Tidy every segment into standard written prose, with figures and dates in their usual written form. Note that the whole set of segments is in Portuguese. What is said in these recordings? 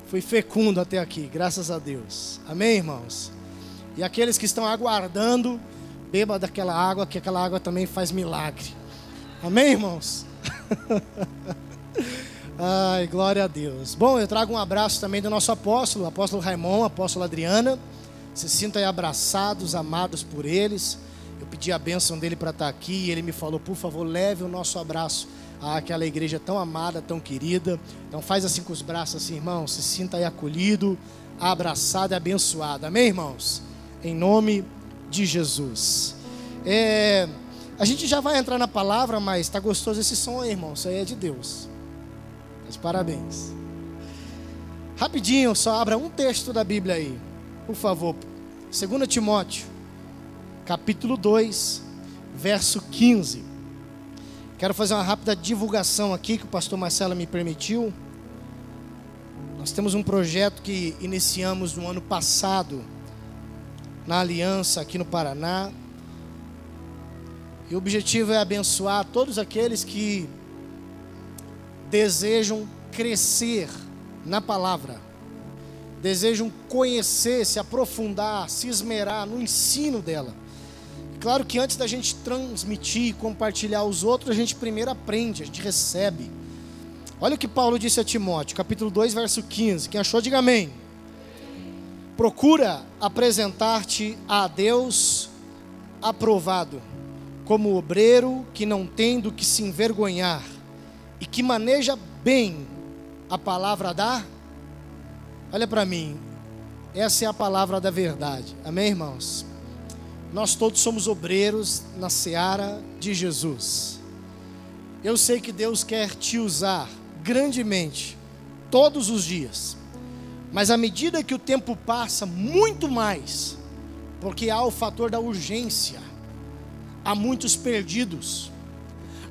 Fui fecundo até aqui, graças a Deus. Amém, irmãos? E aqueles que estão aguardando, beba daquela água, que aquela água também faz milagre. Amém, irmãos? Ai, glória a Deus. Bom, eu trago um abraço também do nosso apóstolo, apóstolo Raimon, apóstolo Adriana. Se sintam aí abraçados, amados por eles. Eu pedi a bênção dele para estar aqui e ele me falou, por favor, leve o nosso abraço àquela igreja tão amada, tão querida. Então faz assim com os braços assim, irmão, se sinta aí acolhido, abraçado e abençoado. Amém, irmãos? Em nome de Jesus. A gente já vai entrar na palavra, mas está gostoso esse som aí, irmão. Isso aí é de Deus. Mas parabéns. Rapidinho, só abra um texto da Bíblia aí, por favor. 2 Timóteo, capítulo 2, verso 15. Quero fazer uma rápida divulgação aqui, que o pastor Marcelo me permitiu. Nós temos um projeto que iniciamos no ano passado, na Aliança, aqui no Paraná. E o objetivo é abençoar todos aqueles que desejam crescer na palavra, desejam conhecer, se aprofundar, se esmerar no ensino dela. Claro que antes da gente transmitir, compartilhar aos outros, a gente primeiro aprende, a gente recebe. Olha o que Paulo disse a Timóteo, capítulo 2, verso 15. Quem achou, diga amém. Procura apresentar-te a Deus aprovado, como obreiro que não tem do que se envergonhar e que maneja bem a palavra da... Olha para mim, essa é a palavra da verdade. Amém, irmãos? Nós todos somos obreiros na seara de Jesus. Eu sei que Deus quer te usar grandemente todos os dias, mas à medida que o tempo passa, muito mais, porque há o fator da urgência. Há muitos perdidos,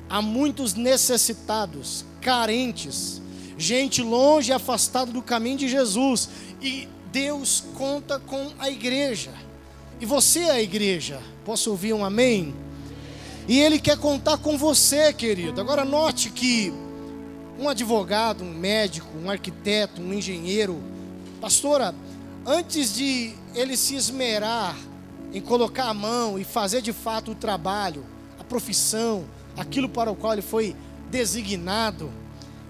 há muitos necessitados, carentes, gente longe e afastada do caminho de Jesus, e Deus conta com a igreja, e você é a igreja. Posso ouvir um amém? E Ele quer contar com você, querido. Agora note que um advogado, um médico, um arquiteto, um engenheiro, pastora, antes de ele se esmerar em colocar a mão e fazer de fato o trabalho, a profissão, aquilo para o qual ele foi designado,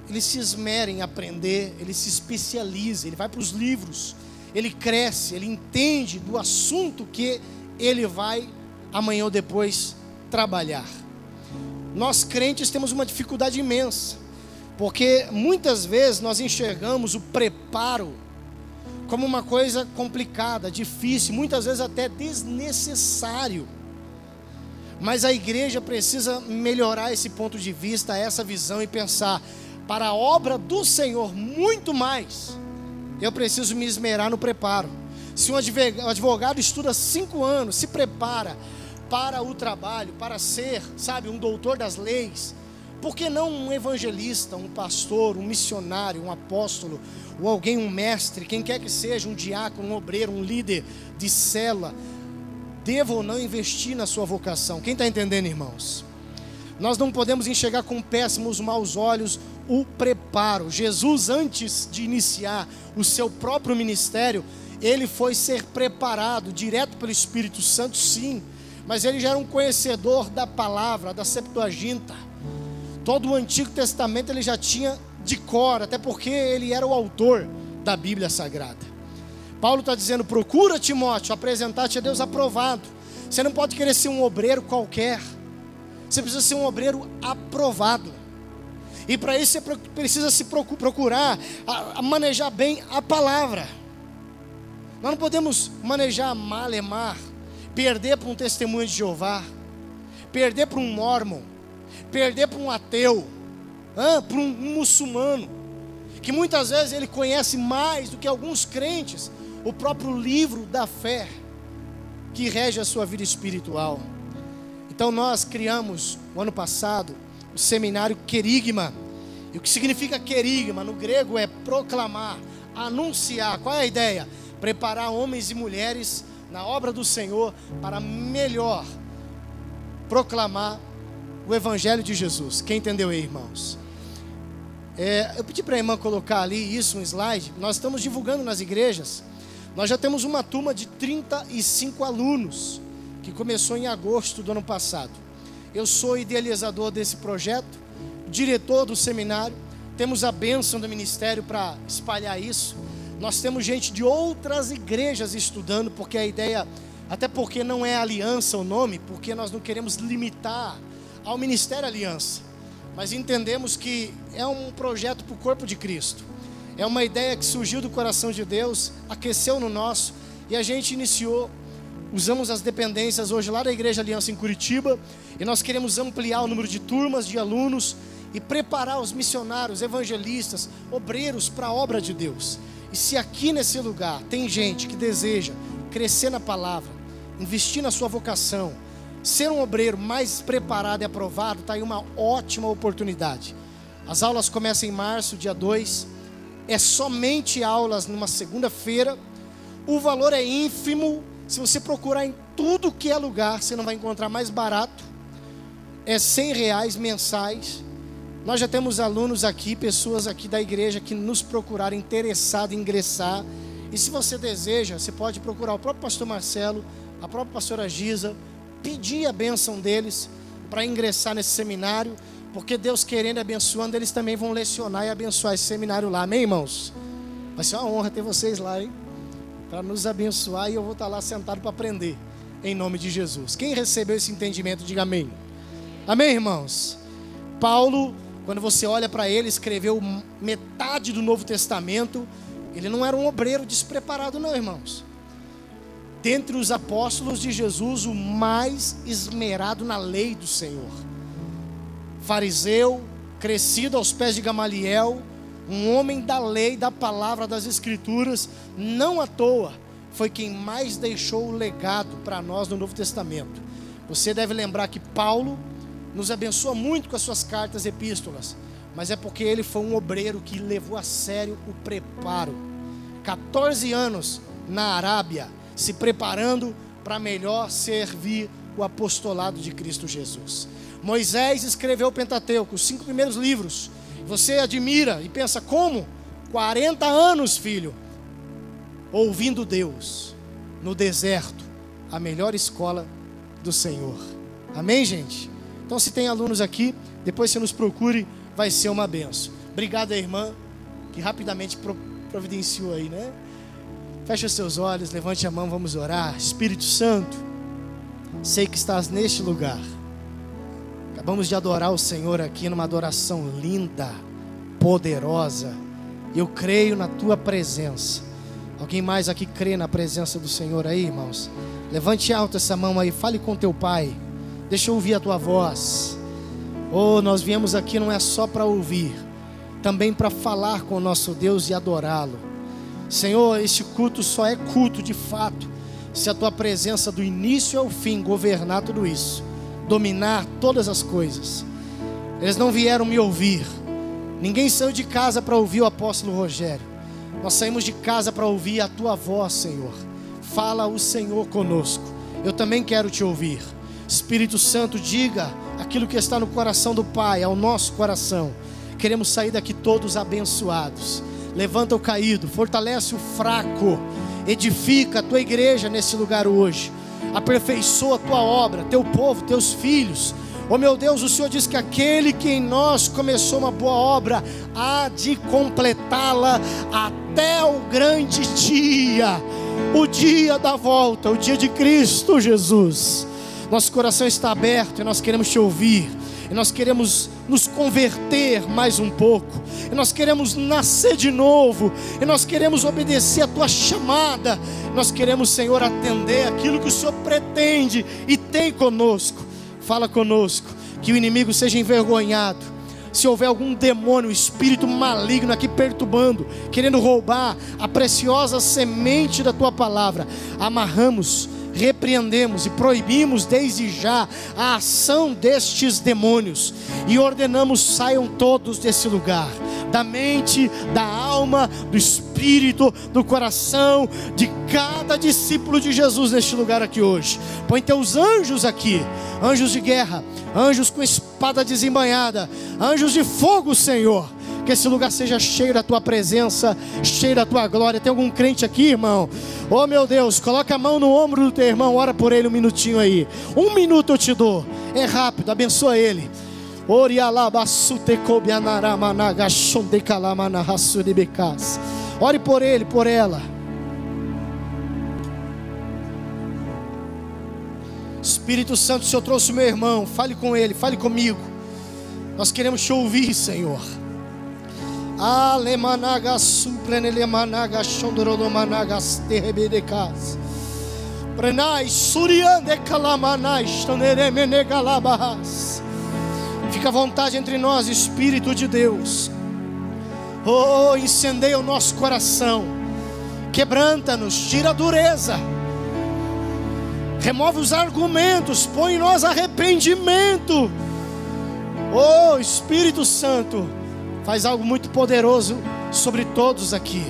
ele se esmera em aprender, ele se especializa, ele vai para os livros, ele cresce, ele entende do assunto que ele vai amanhã ou depois trabalhar. Nós crentes temos uma dificuldade imensa, porque muitas vezes nós enxergamos o preparo como uma coisa complicada, difícil, muitas vezes até desnecessário. Mas a igreja precisa melhorar esse ponto de vista, essa visão, e pensar, para a obra do Senhor, muito mais, eu preciso me esmerar no preparo. Se um advogado estuda 5 anos, se prepara para o trabalho, para ser, um doutor das leis, por que não um evangelista, um pastor, um missionário, um apóstolo, ou alguém, um mestre, quem quer que seja, um diácono, um obreiro, um líder de célula, deva ou não investir na sua vocação? Quem está entendendo, irmãos? Nós não podemos enxergar com péssimos, maus olhos o preparo. Jesus, antes de iniciar o seu próprio ministério, ele foi ser preparado direto pelo Espírito Santo, sim, mas ele já era um conhecedor da palavra, da Septuaginta. Todo o Antigo Testamento ele já tinha de cor, até porque ele era o autor da Bíblia Sagrada. Paulo está dizendo, procura, Timóteo, apresentar-te a Deus aprovado. Você não pode querer ser um obreiro qualquer, você precisa ser um obreiro aprovado. E para isso você precisa se procurar a manejar bem a palavra. Nós não podemos manejar malemar, perder para um testemunho de Jeová, perder para um mormon, perder para um ateu, para um muçulmano, que muitas vezes ele conhece mais do que alguns crentes o próprio livro da fé que rege a sua vida espiritual. Então nós criamos, o ano passado, o seminário Querigma. E o que significa Querigma no grego é proclamar, anunciar. Qual é a ideia? Preparar homens e mulheres na obra do Senhor para melhor proclamar o Evangelho de Jesus. Quem entendeu aí, irmãos? Eu pedi para a irmã colocar ali isso, um slide. Nós estamos divulgando nas igrejas. Nós já temos uma turma de 35 alunos, que começou em agosto do ano passado. Eu sou idealizador desse projeto, diretor do seminário. Temos a bênção do ministério para espalhar isso. Nós temos gente de outras igrejas estudando, porque a ideia, até porque não é Aliança o nome, porque nós não queremos limitar ao Ministério Aliança, mas entendemos que é um projeto para o corpo de Cristo. É uma ideia que surgiu do coração de Deus, aqueceu no nosso, e a gente iniciou. Usamos as dependências hoje lá da Igreja Aliança em Curitiba, e nós queremos ampliar o número de turmas, de alunos, e preparar os missionários, evangelistas, obreiros para a obra de Deus. E se aqui nesse lugar tem gente que deseja crescer na palavra, investir na sua vocação, ser um obreiro mais preparado e aprovado, está aí uma ótima oportunidade. As aulas começam em março, dia 2, é somente aulas numa segunda-feira, o valor é ínfimo. Se você procurar em tudo que é lugar, você não vai encontrar mais barato. É R$100 mensais. Nós já temos alunos aqui, pessoas aqui da igreja que nos procuraram interessados em ingressar. E se você deseja, você pode procurar o próprio pastor Marcelo, a própria pastora Giza, pedir a bênção deles para ingressar nesse seminário, porque Deus querendo e abençoando, eles também vão lecionar e abençoar esse seminário lá. Amém, irmãos? Vai ser uma honra ter vocês lá, hein? Para nos abençoar, e eu vou estar lá sentado para aprender, em nome de Jesus. Quem recebeu esse entendimento, diga amém. Amém, irmãos? Paulo, quando você olha para ele, escreveu metade do Novo Testamento. Ele não era um obreiro despreparado não, irmãos. Dentre os apóstolos de Jesus, o mais esmerado na lei do Senhor. Fariseu, crescido aos pés de Gamaliel, um homem da lei, da palavra, das escrituras, não à toa, foi quem mais deixou o legado para nós no Novo Testamento. Você deve lembrar que Paulo nos abençoa muito com as suas cartas e epístolas, mas é porque ele foi um obreiro que levou a sério o preparo. 14 anos na Arábia, se preparando para melhor servir o apostolado de Cristo Jesus. Moisés escreveu o Pentateuco, os 5 primeiros livros. Você admira e pensa, como? 40 anos, filho, ouvindo Deus, no deserto, a melhor escola do Senhor. Amém, gente? Então, se tem alunos aqui, depois você nos procure, vai ser uma benção. Obrigado, irmã, que rapidamente providenciou aí, né? Feche os seus olhos, levante a mão, vamos orar. Espírito Santo, sei que estás neste lugar. Acabamos de adorar o Senhor aqui numa adoração linda, poderosa. Eu creio na tua presença. Alguém mais aqui crê na presença do Senhor aí, irmãos? Levante alto essa mão aí, fale com teu Pai. Deixa eu ouvir a tua voz. Oh, nós viemos aqui não é só para ouvir, também para falar com o nosso Deus e adorá-lo. Senhor, este culto só é culto de fato se a tua presença do início ao fim governar tudo isso, dominar todas as coisas. Eles não vieram me ouvir. Ninguém saiu de casa para ouvir o apóstolo Rogério. Nós saímos de casa para ouvir a tua voz, Senhor. Fala o Senhor conosco. Eu também quero te ouvir. Espírito Santo, diga aquilo que está no coração do Pai, ao nosso coração. Queremos sair daqui todos abençoados. Levanta o caído, fortalece o fraco, edifica a tua igreja nesse lugar hoje. Aperfeiçoa a tua obra, teu povo, teus filhos. Oh meu Deus, o Senhor diz que aquele que em nós começou uma boa obra há de completá-la até o grande dia, o dia da volta, o dia de Cristo Jesus. Nosso coração está aberto e nós queremos te ouvir, e nós queremos nos converter mais um pouco, e nós queremos nascer de novo, e nós queremos obedecer a tua chamada. Nós queremos, Senhor, atender aquilo que o Senhor pretende e tem conosco. Fala conosco, que o inimigo seja envergonhado. Se houver algum demônio, espírito maligno aqui perturbando, querendo roubar a preciosa semente da tua palavra, amarramos, repreendemos e proibimos desde já a ação destes demônios e ordenamos: saiam todos desse lugar, da mente, da alma, do espírito, do coração de cada discípulo de Jesus neste lugar aqui hoje. Põe teus anjos aqui, anjos de guerra, anjos com espada desembainhada, anjos de fogo, Senhor, Que esse lugar seja cheio da tua presença, cheio da tua glória. Tem algum crente aqui, irmão? Oh meu Deus, coloca a mão no ombro do teu irmão, ora por ele um minutinho aí. 1 minuto eu te dou, é rápido, abençoa ele. Ore por ele, por ela. Espírito Santo, o Senhor trouxe o meu irmão, fale com ele, fale comigo. Nós queremos te ouvir, Senhor. Alemanaga suprenelemananga chondorodomanagas terrebedecas. Prenai suriande calamanais toneremenegalabas. Fica à vontade entre nós, Espírito de Deus. Oh, incendeia o nosso coração. Quebranta-nos, tira a dureza. Remove os argumentos, põe em nós arrependimento. Oh, Espírito Santo, faz algo muito poderoso sobre todos aqui.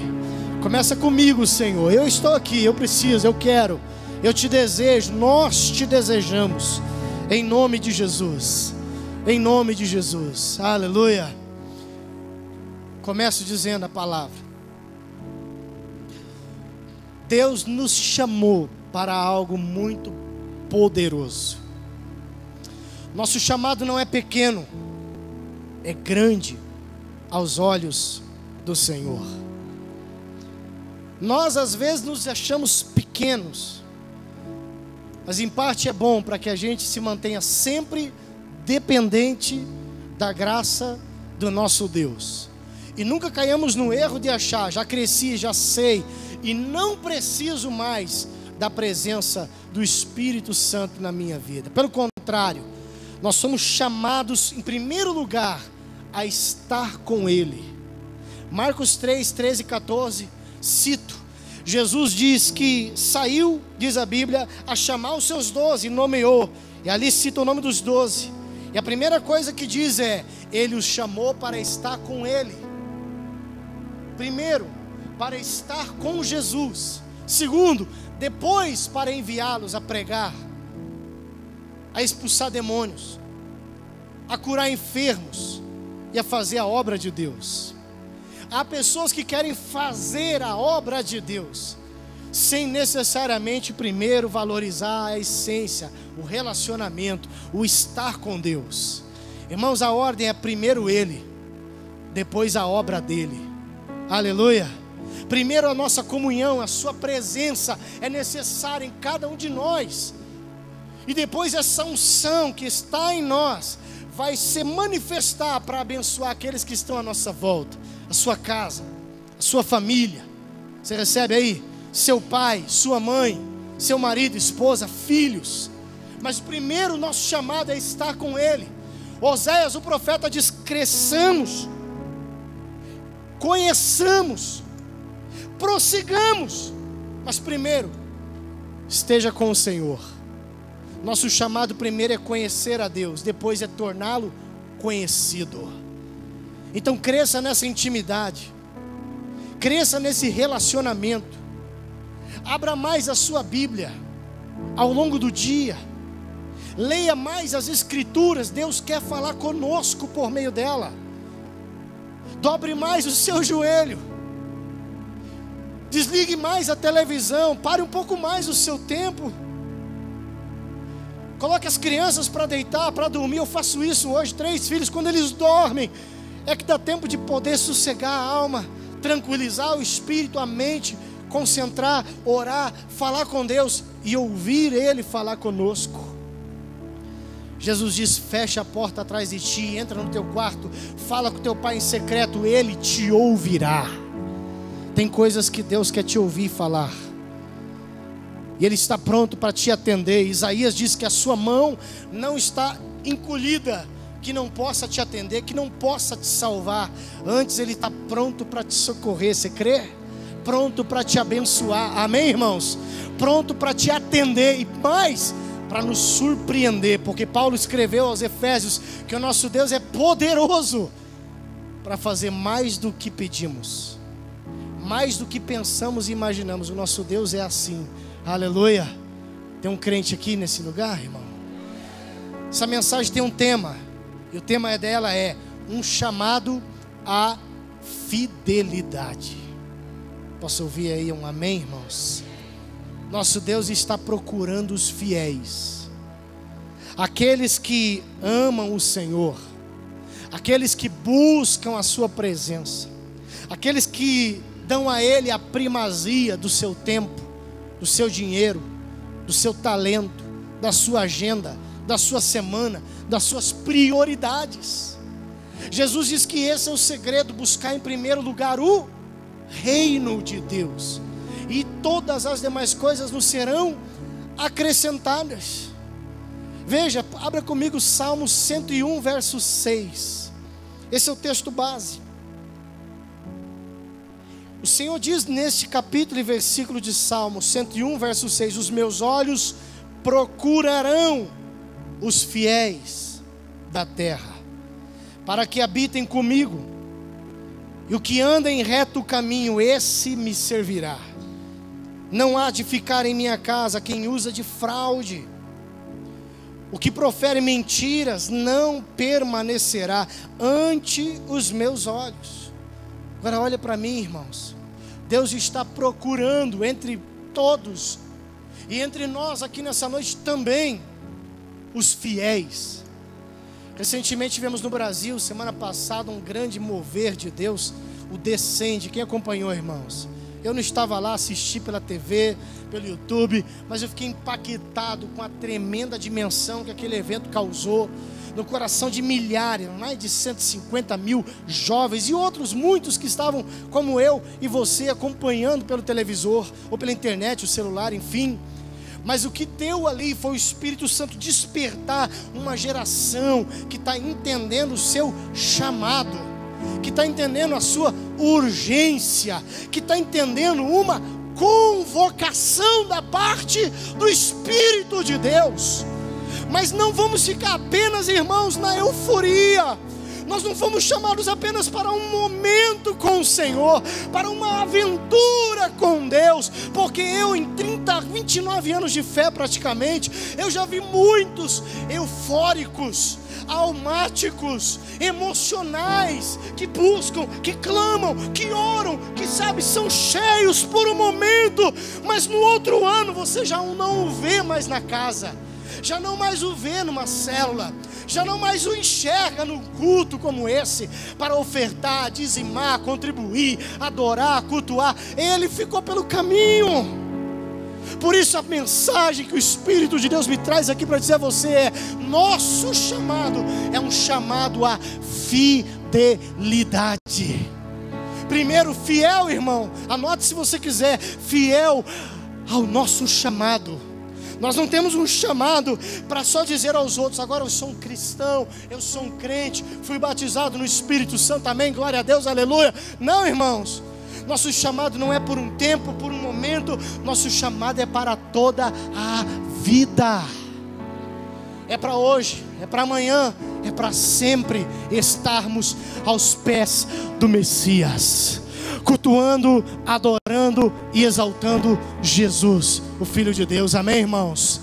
Começa comigo, Senhor. Eu estou aqui, eu preciso, eu quero, eu te desejo, nós te desejamos. Em nome de Jesus. Em nome de Jesus. Aleluia. Começo dizendo a palavra. Deus nos chamou para algo muito poderoso. Nosso chamado não é pequeno, é grande aos olhos do Senhor. Nós às vezes nos achamos pequenos, mas em parte é bom para que a gente se mantenha sempre dependente da graça do nosso Deus. E nunca caiamos no erro de achar, já cresci, já sei, e não preciso mais da presença do Espírito Santo na minha vida. Pelo contrário, nós somos chamados em primeiro lugar a estar com Ele. Marcos 3, 13 e 14, cito. Jesus diz que saiu, diz a Bíblia, a chamar os seus 12 e nomeou. E ali cita o nome dos 12. E a primeira coisa que diz é: Ele os chamou para estar com Ele. Primeiro, para estar com Jesus. Segundo, depois para enviá-los a pregar, a expulsar demônios, a curar enfermos e a fazer a obra de Deus. Há pessoas que querem fazer a obra de Deus sem necessariamente primeiro valorizar a essência, o relacionamento, o estar com Deus. Irmãos, a ordem é primeiro Ele, depois a obra dEle. Aleluia. Primeiro a nossa comunhão, a sua presença é necessária em cada um de nós. E depois essa unção que está em nós vai se manifestar para abençoar aqueles que estão à nossa volta. A sua casa, a sua família. Você recebe aí? Seu pai, sua mãe, seu marido, esposa, filhos. Mas primeiro o nosso chamado é estar com Ele. Oséias, o profeta, diz: cresçamos, conheçamos, prossigamos, mas primeiro esteja com o Senhor. Nosso chamado primeiro é conhecer a Deus, depois é torná-lo conhecido. Então cresça nessa intimidade, cresça nesse relacionamento. Abra mais a sua Bíblia ao longo do dia, leia mais as Escrituras. Deus quer falar conosco por meio dela. Dobre mais o seu joelho, desligue mais a televisão, pare um pouco mais o seu tempo. Coloque as crianças para deitar, para dormir. Eu faço isso hoje, 3 filhos, quando eles dormem, é que dá tempo de poder sossegar a alma, tranquilizar o espírito, a mente, concentrar, orar, falar com Deus e ouvir Ele falar conosco. Jesus diz: fecha a porta atrás de ti, entra no teu quarto, fala com teu pai em secreto, Ele te ouvirá. Tem coisas que Deus quer te ouvir falar, e Ele está pronto para te atender. Isaías diz que a sua mão não está encolhida, que não possa te atender, que não possa te salvar. Antes Ele está pronto para te socorrer. Você crê? Pronto para te abençoar. Amém, irmãos? Pronto para te atender e mais, para nos surpreender. Porque Paulo escreveu aos Efésios que o nosso Deus é poderoso para fazer mais do que pedimos, mais do que pensamos e imaginamos. O nosso Deus é assim. Aleluia. Tem um crente aqui nesse lugar, irmão? Essa mensagem tem um tema, e o tema dela é um chamado a fidelidade. Posso ouvir aí um amém, irmãos? Nosso Deus está procurando os fiéis, aqueles que amam o Senhor, aqueles que buscam a sua presença, aqueles que dão a Ele a primazia do seu tempo, do seu dinheiro, do seu talento, da sua agenda, da sua semana, das suas prioridades. Jesus diz que esse é o segredo: buscar em primeiro lugar o reino de Deus, e todas as demais coisas nos serão acrescentadas. Veja, abra comigo Salmo 101, verso 6. Esse é o texto base. O Senhor diz neste capítulo e versículo de Salmo 101, verso 6: os meus olhos procurarão os fiéis da terra, para que habitem comigo, e o que anda em reto caminho, esse me servirá. Não há de ficar em minha casa quem usa de fraude, o que profere mentiras não permanecerá ante os meus olhos. Agora olha para mim, irmãos. Deus está procurando entre todos, e entre nós aqui nessa noite também, os fiéis. Recentemente tivemos no Brasil, semana passada, um grande mover de Deus, o Descende. Quem acompanhou, irmãos? Eu não estava lá, assisti pela TV, pelo YouTube, mas eu fiquei impactado com a tremenda dimensão que aquele evento causou no coração de milhares, mais de 150 mil jovens e outros muitos que estavam como eu e você, acompanhando pelo televisor ou pela internet, o celular, enfim. Mas o que deu ali foi o Espírito Santo despertar uma geração que está entendendo o seu chamado, que está entendendo a sua urgência, que está entendendo uma convocação da parte do Espírito de Deus. Mas não vamos ficar apenas, irmãos, na euforia. Nós não fomos chamados apenas para um momento com o Senhor, para uma aventura com Deus, porque eu em 29 anos de fé praticamente, eu já vi muitos eufóricos, almáticos, emocionais, que buscam, que clamam, que oram, que sabe, são cheios por um momento, mas no outro ano você já não o vê mais na casa, já não mais o vê numa célula, já não mais o enxerga num culto como esse, para ofertar, dizimar, contribuir, adorar, cultuar. Ele ficou pelo caminho. Por isso a mensagem que o Espírito de Deus me traz aqui para dizer a você é: nosso chamado é um chamado à fidelidade. Primeiro, fiel, irmão, anote se você quiser, fiel ao nosso chamado. Nós não temos um chamado para só dizer aos outros: agora eu sou um cristão, eu sou um crente, fui batizado no Espírito Santo, amém, glória a Deus, aleluia. Não, irmãos, nosso chamado não é por um tempo, por um momento, nosso chamado é para toda a vida. É para hoje, é para amanhã, é para sempre estarmos aos pés do Messias, cultuando, adorando e exaltando Jesus, o Filho de Deus, amém, irmãos?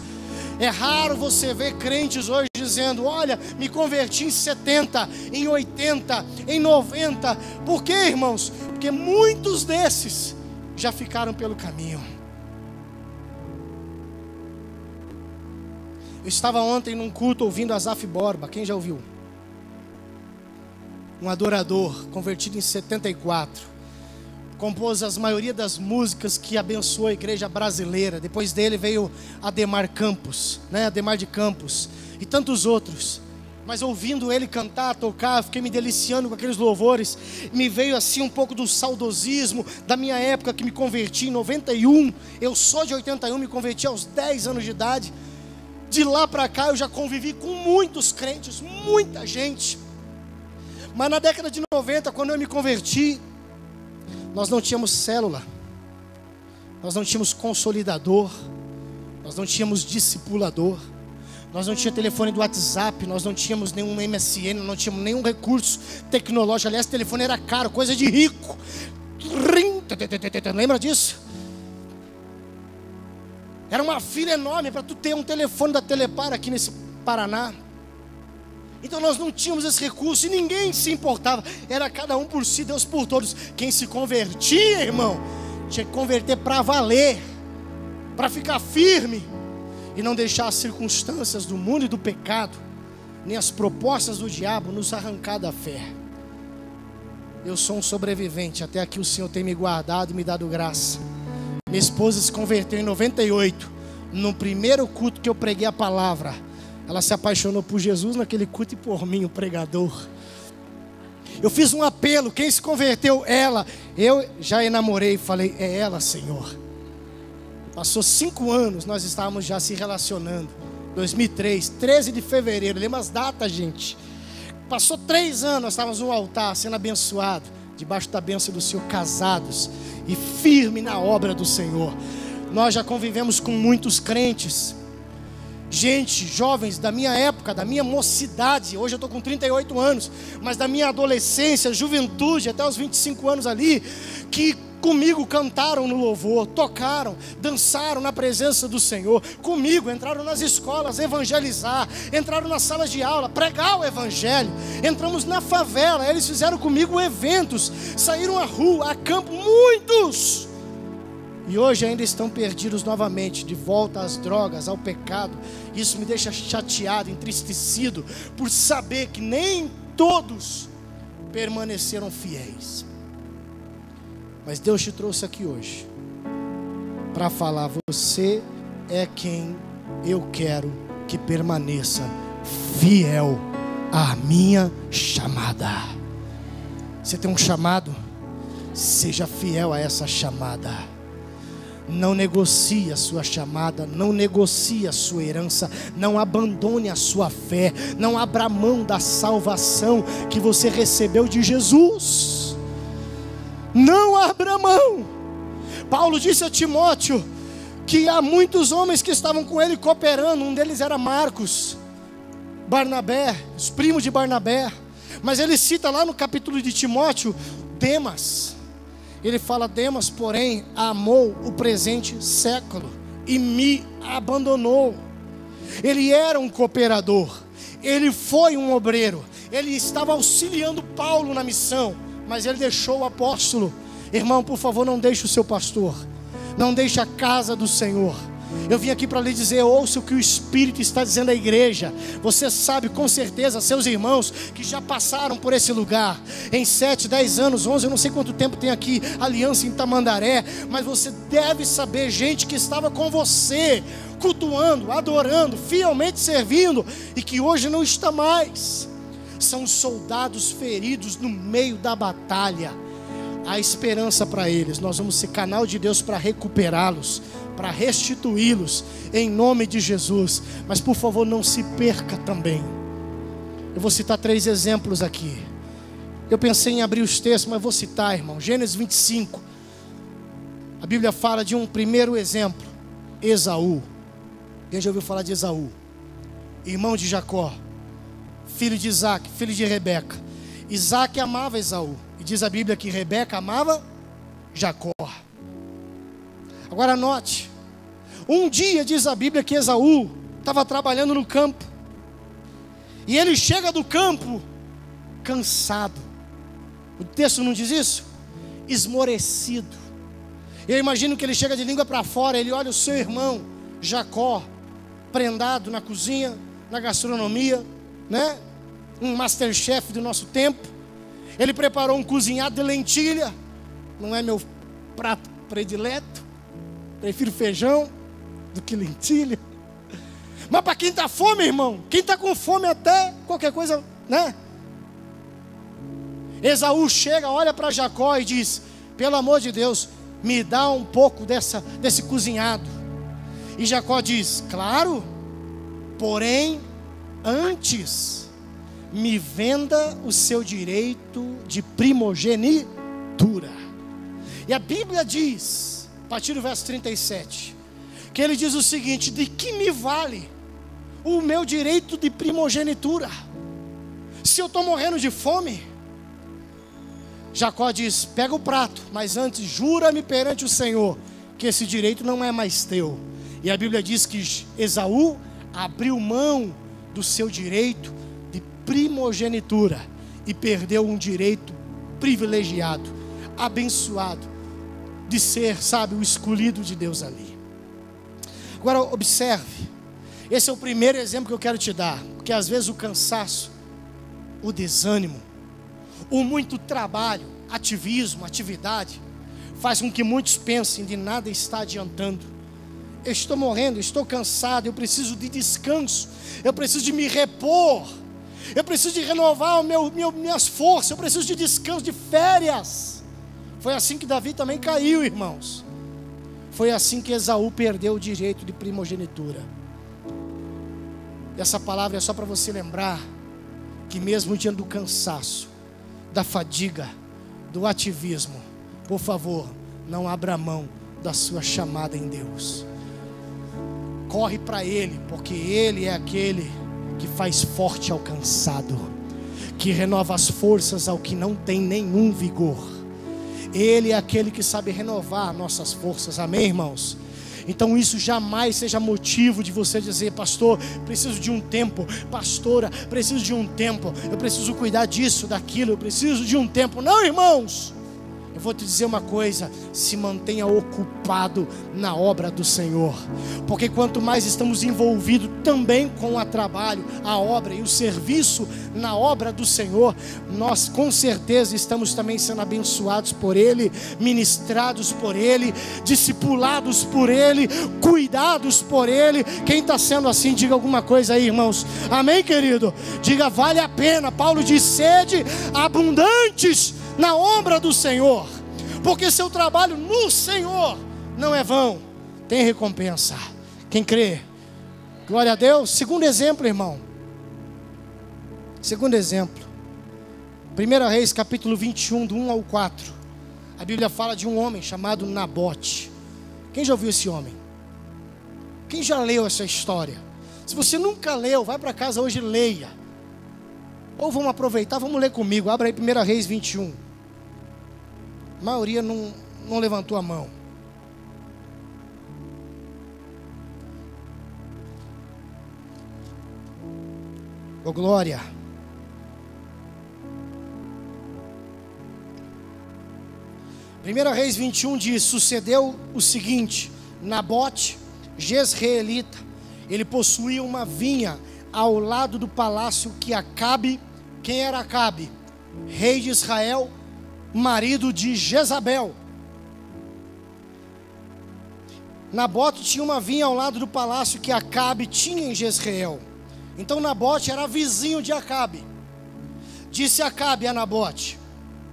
É raro você ver crentes hoje dizendo: olha, me converti em 70, em 80, em 90. Por quê, irmãos? Porque muitos desses já ficaram pelo caminho. Eu estava ontem num culto ouvindo Asaf Borba. Quem já ouviu? Um adorador, convertido em 74. Compôs a maioria das músicas que abençoou a igreja brasileira. Depois dele veio Ademar Campos, Ademar de Campos e tantos outros. Mas ouvindo ele cantar, tocar, fiquei me deliciando com aqueles louvores. Me veio assim um pouco do saudosismo da minha época, que me converti em 91. Eu sou de 81, me converti aos 10 anos de idade. De lá para cá eu já convivi com muitos crentes, muita gente. Mas na década de 90, quando eu me converti, nós não tínhamos célula, nós não tínhamos consolidador, nós não tínhamos discipulador, nós não tínhamos telefone do WhatsApp, nós não tínhamos nenhum MSN, não tínhamos nenhum recurso tecnológico. Aliás, o telefone era caro, coisa de rico. Lembra disso? Era uma fila enorme para tu ter um telefone da Telepar aqui nesse Paraná. Então nós não tínhamos esse recurso e ninguém se importava. Era cada um por si, Deus por todos. Quem se convertia, irmão, tinha que converter para valer, para ficar firme e não deixar as circunstâncias do mundo e do pecado, nem as propostas do diabo nos arrancar da fé. Eu sou um sobrevivente. Até aqui o Senhor tem me guardado e me dado graça. Minha esposa se converteu em 98. No primeiro culto que eu preguei a palavra, ela se apaixonou por Jesus naquele culto e por mim, o pregador. Eu fiz um apelo, quem se converteu? Ela. Eu já enamorei, falei, é ela, Senhor. Passou 5 anos, nós estávamos já se relacionando. 2003, 13 de fevereiro, lembra as datas, gente? Passou 3 anos, nós estávamos no altar, sendo abençoados, debaixo da bênção do Senhor, casados e firme na obra do Senhor. Nós já convivemos com muitos crentes, gente, jovens da minha época, da minha mocidade. Hoje eu estou com 38 anos, mas da minha adolescência, juventude, até os 25 anos ali, que comigo cantaram no louvor, tocaram, dançaram na presença do Senhor. Comigo entraram nas escolas evangelizar, entraram nas salas de aula pregar o evangelho. Entramos na favela, eles fizeram comigo eventos, saíram à rua, a campo, muitos. E hoje ainda estão perdidos novamente, de volta às drogas, ao pecado. Isso me deixa chateado, entristecido, por saber que nem todos permaneceram fiéis. Mas Deus te trouxe aqui hoje para falar, você é quem eu quero que permaneça fiel à minha chamada. Você tem um chamado? Seja fiel a essa chamada. Não negocie a sua chamada, não negocie a sua herança, não abandone a sua fé, não abra mão da salvação que você recebeu de Jesus. Não abra mão. Paulo disse a Timóteo que há muitos homens que estavam com ele cooperando. Um deles era Marcos, Barnabé, os primos de Barnabé. Mas ele cita lá no capítulo de Timóteo Demas. Ele fala, Demas, porém, amou o presente século e me abandonou. Ele era um cooperador, ele foi um obreiro, ele estava auxiliando Paulo na missão, mas ele deixou o apóstolo. Irmão, por favor, não deixe o seu pastor, não deixe a casa do Senhor. Eu vim aqui para lhe dizer, ouça o que o Espírito está dizendo à igreja. Você sabe com certeza, seus irmãos que já passaram por esse lugar, em 7, 10 anos, 11, eu não sei quanto tempo tem aqui Aliança em Tamandaré, mas você deve saber, gente que estava com você, cultuando, adorando, fielmente servindo, e que hoje não está mais. São soldados feridos no meio da batalha. Há esperança para eles. Nós vamos ser canal de Deus para recuperá-los, para restituí-los, em nome de Jesus. Mas por favor, não se perca também. Eu vou citar 3 exemplos aqui. Eu pensei em abrir os textos, mas vou citar, irmão. Gênesis 25. A Bíblia fala de um primeiro exemplo, Esaú. Quem já ouviu falar de Esaú? Irmão de Jacó, filho de Isaac, filho de Rebeca. Isaac amava Esaú, e diz a Bíblia que Rebeca amava Jacó. Agora note, um dia diz a Bíblia que Esaú estava trabalhando no campo, e ele chega do campo cansado. O texto não diz isso? Esmorecido. Eu imagino que ele chega de língua para fora, ele olha o seu irmão Jacó prendado na cozinha, na gastronomia, né? Um masterchef do nosso tempo. Ele preparou um cozinhado de lentilha. Não é meu prato predileto, prefiro feijão do que lentilha. Mas para quem está fome, irmão, quem está com fome até qualquer coisa, né? Esaú chega, olha para Jacó e diz, pelo amor de Deus, me dá um pouco desse cozinhado. E Jacó diz, claro, porém, antes, me venda o seu direito de primogenitura. E a Bíblia diz, a partir do verso 37, que ele diz o seguinte, de que me vale o meu direito de primogenitura, se eu estou morrendo de fome? Jacó diz, pega o prato, mas antes jura-me perante o Senhor, que esse direito não é mais teu. E a Bíblia diz que Esaú abriu mão do seu direito de primogenitura e perdeu um direito privilegiado, abençoado, de ser, sabe, o escolhido de Deus ali. Agora observe, esse é o primeiro exemplo que eu quero te dar, porque às vezes o cansaço, o desânimo, o muito trabalho, ativismo, atividade, faz com que muitos pensem de nada está adiantando. Eu estou morrendo, eu estou cansado, eu preciso de descanso, eu preciso de me repor, eu preciso de renovar minhas forças, eu preciso de descanso, de férias. Foi assim que Davi também caiu, irmãos. Foi assim que Esaú perdeu o direito de primogenitura. Essa palavra é só para você lembrar que mesmo diante do cansaço, da fadiga, do ativismo, por favor, não abra mão da sua chamada em Deus. Corre para Ele, porque Ele é aquele que faz forte ao cansado, que renova as forças ao que não tem nenhum vigor. Ele é aquele que sabe renovar nossas forças, amém, irmãos? Então isso jamais seja motivo de você dizer: pastor, preciso de um tempo, pastora, preciso de um tempo, eu preciso cuidar disso, daquilo, eu preciso de um tempo. Não, irmãos, eu vou te dizer uma coisa: se mantenha ocupado na obra do Senhor, porque quanto mais estamos envolvidos também com o trabalho, a obra e o serviço na obra do Senhor, nós com certeza estamos também sendo abençoados por Ele, ministrados por Ele, discipulados por Ele, cuidados por Ele. Quem está sendo assim, diga alguma coisa aí, irmãos. Amém, querido? Diga: vale a pena. Paulo diz: sede abundantes na obra do Senhor, porque seu trabalho no Senhor não é vão, tem recompensa. Quem crê? Glória a Deus. Segundo exemplo, irmão. Segundo exemplo, 1 Reis capítulo 21, do 1 ao 4. A Bíblia fala de um homem chamado Nabote. Quem já ouviu esse homem? Quem já leu essa história? Se você nunca leu, vai para casa hoje e leia. Ou vamos aproveitar, vamos ler comigo. Abra aí 1 Reis 21. A maioria não levantou a mão. Oh, glória. Primeira Reis 21 diz: sucedeu o seguinte: Nabote, jezreelita, ele possuía uma vinha ao lado do palácio que Acabe, quem era Acabe? Rei de Israel, marido de Jezabel. Nabote tinha uma vinha ao lado do palácio que Acabe tinha em Jezreel. Então Nabote era vizinho de Acabe. Disse Acabe a Nabote,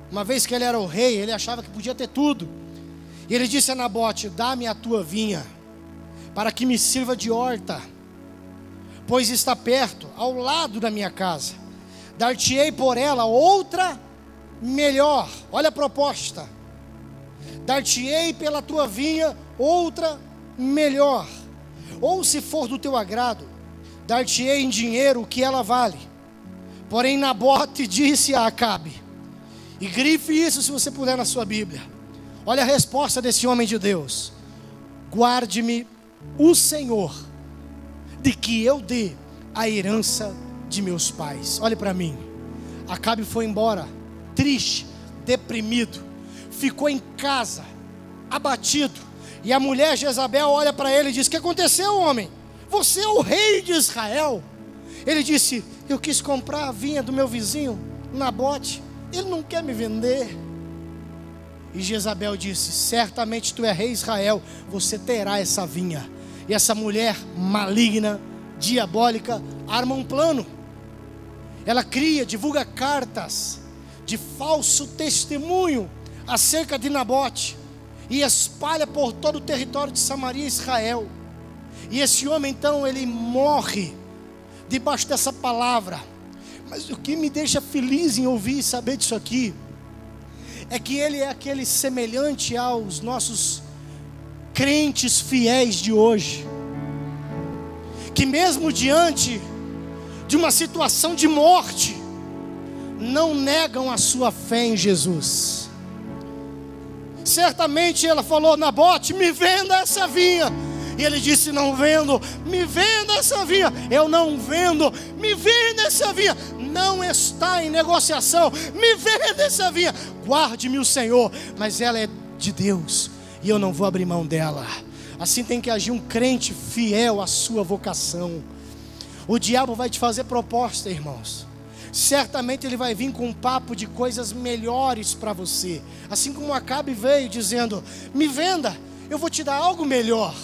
uma vez que ele era o rei, ele achava que podia ter tudo. E ele disse a Nabote: dá-me a tua vinha, para que me sirva de horta, pois está perto, ao lado da minha casa. Dar-te-ei por ela outra melhor. Olha a proposta: dar-te-ei pela tua vinha outra melhor. Ou, se for do teu agrado, dar-te-ei em dinheiro o que ela vale. Porém Nabote disse a Acabe, e grife isso se você puder na sua Bíblia. Olha a resposta desse homem de Deus: guarde-me o Senhor de que eu dê a herança de meus pais. Olhe para mim. Acabe foi embora, triste, deprimido, ficou em casa, abatido. E a mulher Jezabel olha para ele e diz: o que aconteceu, homem? Você é o rei de Israel. Ele disse: eu quis comprar a vinha do meu vizinho Nabote, ele não quer me vender. E Jezabel disse: certamente tu é rei de Israel, você terá essa vinha. E essa mulher maligna, diabólica, arma um plano. Ela cria, divulga cartas de falso testemunho acerca de Nabote e espalha por todo o território de Samaria e Israel. E esse homem então, ele morre debaixo dessa palavra. Mas o que me deixa feliz em ouvir e saber disso aqui é que ele é aquele semelhante aos nossos crentes fiéis de hoje, que mesmo diante de uma situação de morte, não negam a sua fé em Jesus. Certamente ela falou: Nabote, me venda essa vinha. E ele disse: não vendo. Me venda essa vinha. Eu não vendo. Me venda essa vinha. não está em negociação. Me venda essa vinha, guarde-me o Senhor, mas ela é de Deus e eu não vou abrir mão dela. Assim tem que agir um crente fiel à sua vocação. O diabo vai te fazer proposta, irmãos. Certamente ele vai vir com um papo de coisas melhores para você. Assim como Acabe veio dizendo: me venda, eu vou te dar algo melhor.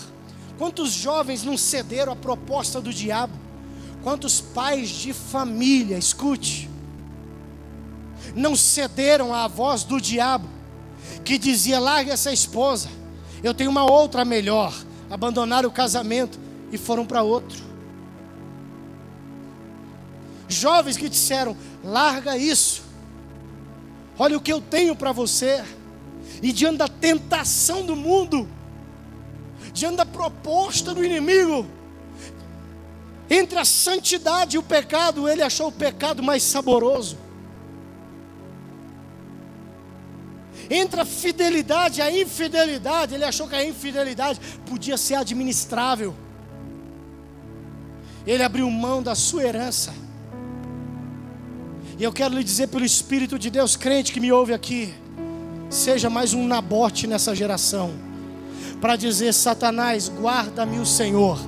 Quantos jovens não cederam à proposta do diabo? Quantos pais de família, escute, não cederam à voz do diabo, que dizia: largue essa esposa, eu tenho uma outra melhor. Abandonaram o casamento e foram para outro. Jovens que disseram: larga isso, olha o que eu tenho para você. E diante da tentação do mundo, diante da proposta do inimigo, entre a santidade e o pecado, ele achou o pecado mais saboroso. Entre a fidelidade e a infidelidade, ele achou que a infidelidade podia ser administrável. Ele abriu mão da sua herança. E eu quero lhe dizer pelo Espírito de Deus, crente que me ouve aqui, seja mais um Nabote nessa geração, para dizer: Satanás, guarda-me o Senhor,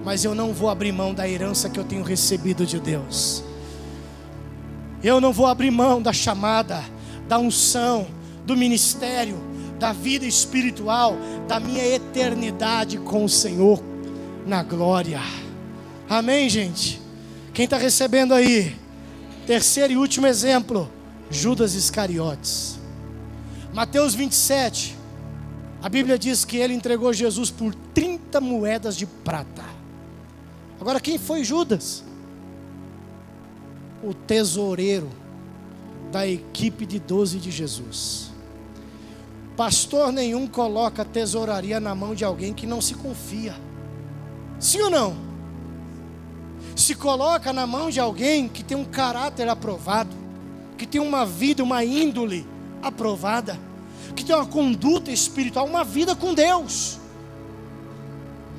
mas eu não vou abrir mão da herança que eu tenho recebido de Deus. Eu não vou abrir mão da chamada, da unção, do ministério, da vida espiritual, da minha eternidade com o Senhor na glória. Amém, gente? Quem está recebendo aí? Terceiro e último exemplo, Judas Iscariotes. Mateus 27, a Bíblia diz que ele entregou Jesus por 30 moedas de prata. Agora, quem foi Judas? O tesoureiro da equipe de 12 de Jesus. Pastor nenhum coloca tesouraria na mão de alguém que não se confia. Sim ou não? Se coloca na mão de alguém que tem um caráter aprovado, que tem uma vida, uma índole aprovada, que tem uma conduta espiritual, uma vida com Deus.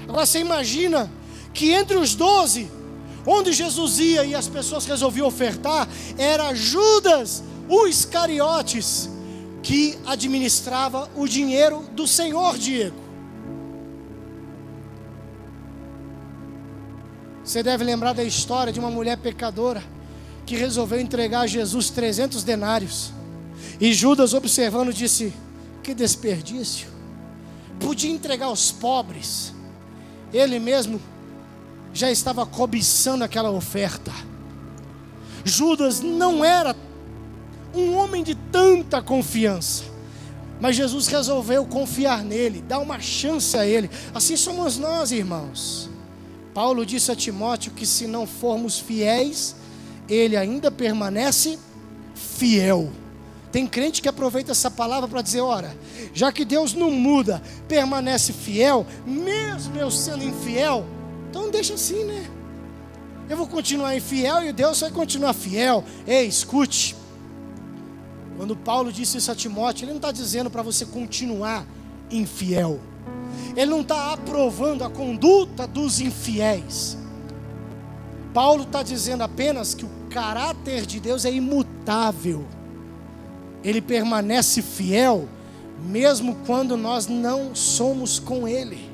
Agora você imagina que entre os 12, onde Jesus ia e as pessoas resolviam ofertar, era Judas, o Iscariotes, que administrava o dinheiro do Senhor, Diego. Você deve lembrar da história de uma mulher pecadora que resolveu entregar a Jesus 300 denários. E Judas, observando, disse: que desperdício, podia entregar aos pobres. Ele mesmo já estava cobiçando aquela oferta. Judas não era um homem de tanta confiança, mas Jesus resolveu confiar nele, dar uma chance a ele. Assim somos nós, irmãos. Paulo disse a Timóteo que se não formos fiéis, ele ainda permanece fiel. Tem crente que aproveita essa palavra para dizer: ora, já que Deus não muda, permanece fiel, mesmo eu sendo infiel, então deixa assim, né? Eu vou continuar infiel e Deus vai continuar fiel. Ei, escute. Quando Paulo disse isso a Timóteo, ele não está dizendo para você continuar infiel. Ele não está aprovando a conduta dos infiéis. Paulo está dizendo apenas que o caráter de Deus é imutável. Ele permanece fiel, mesmo quando nós não somos com Ele.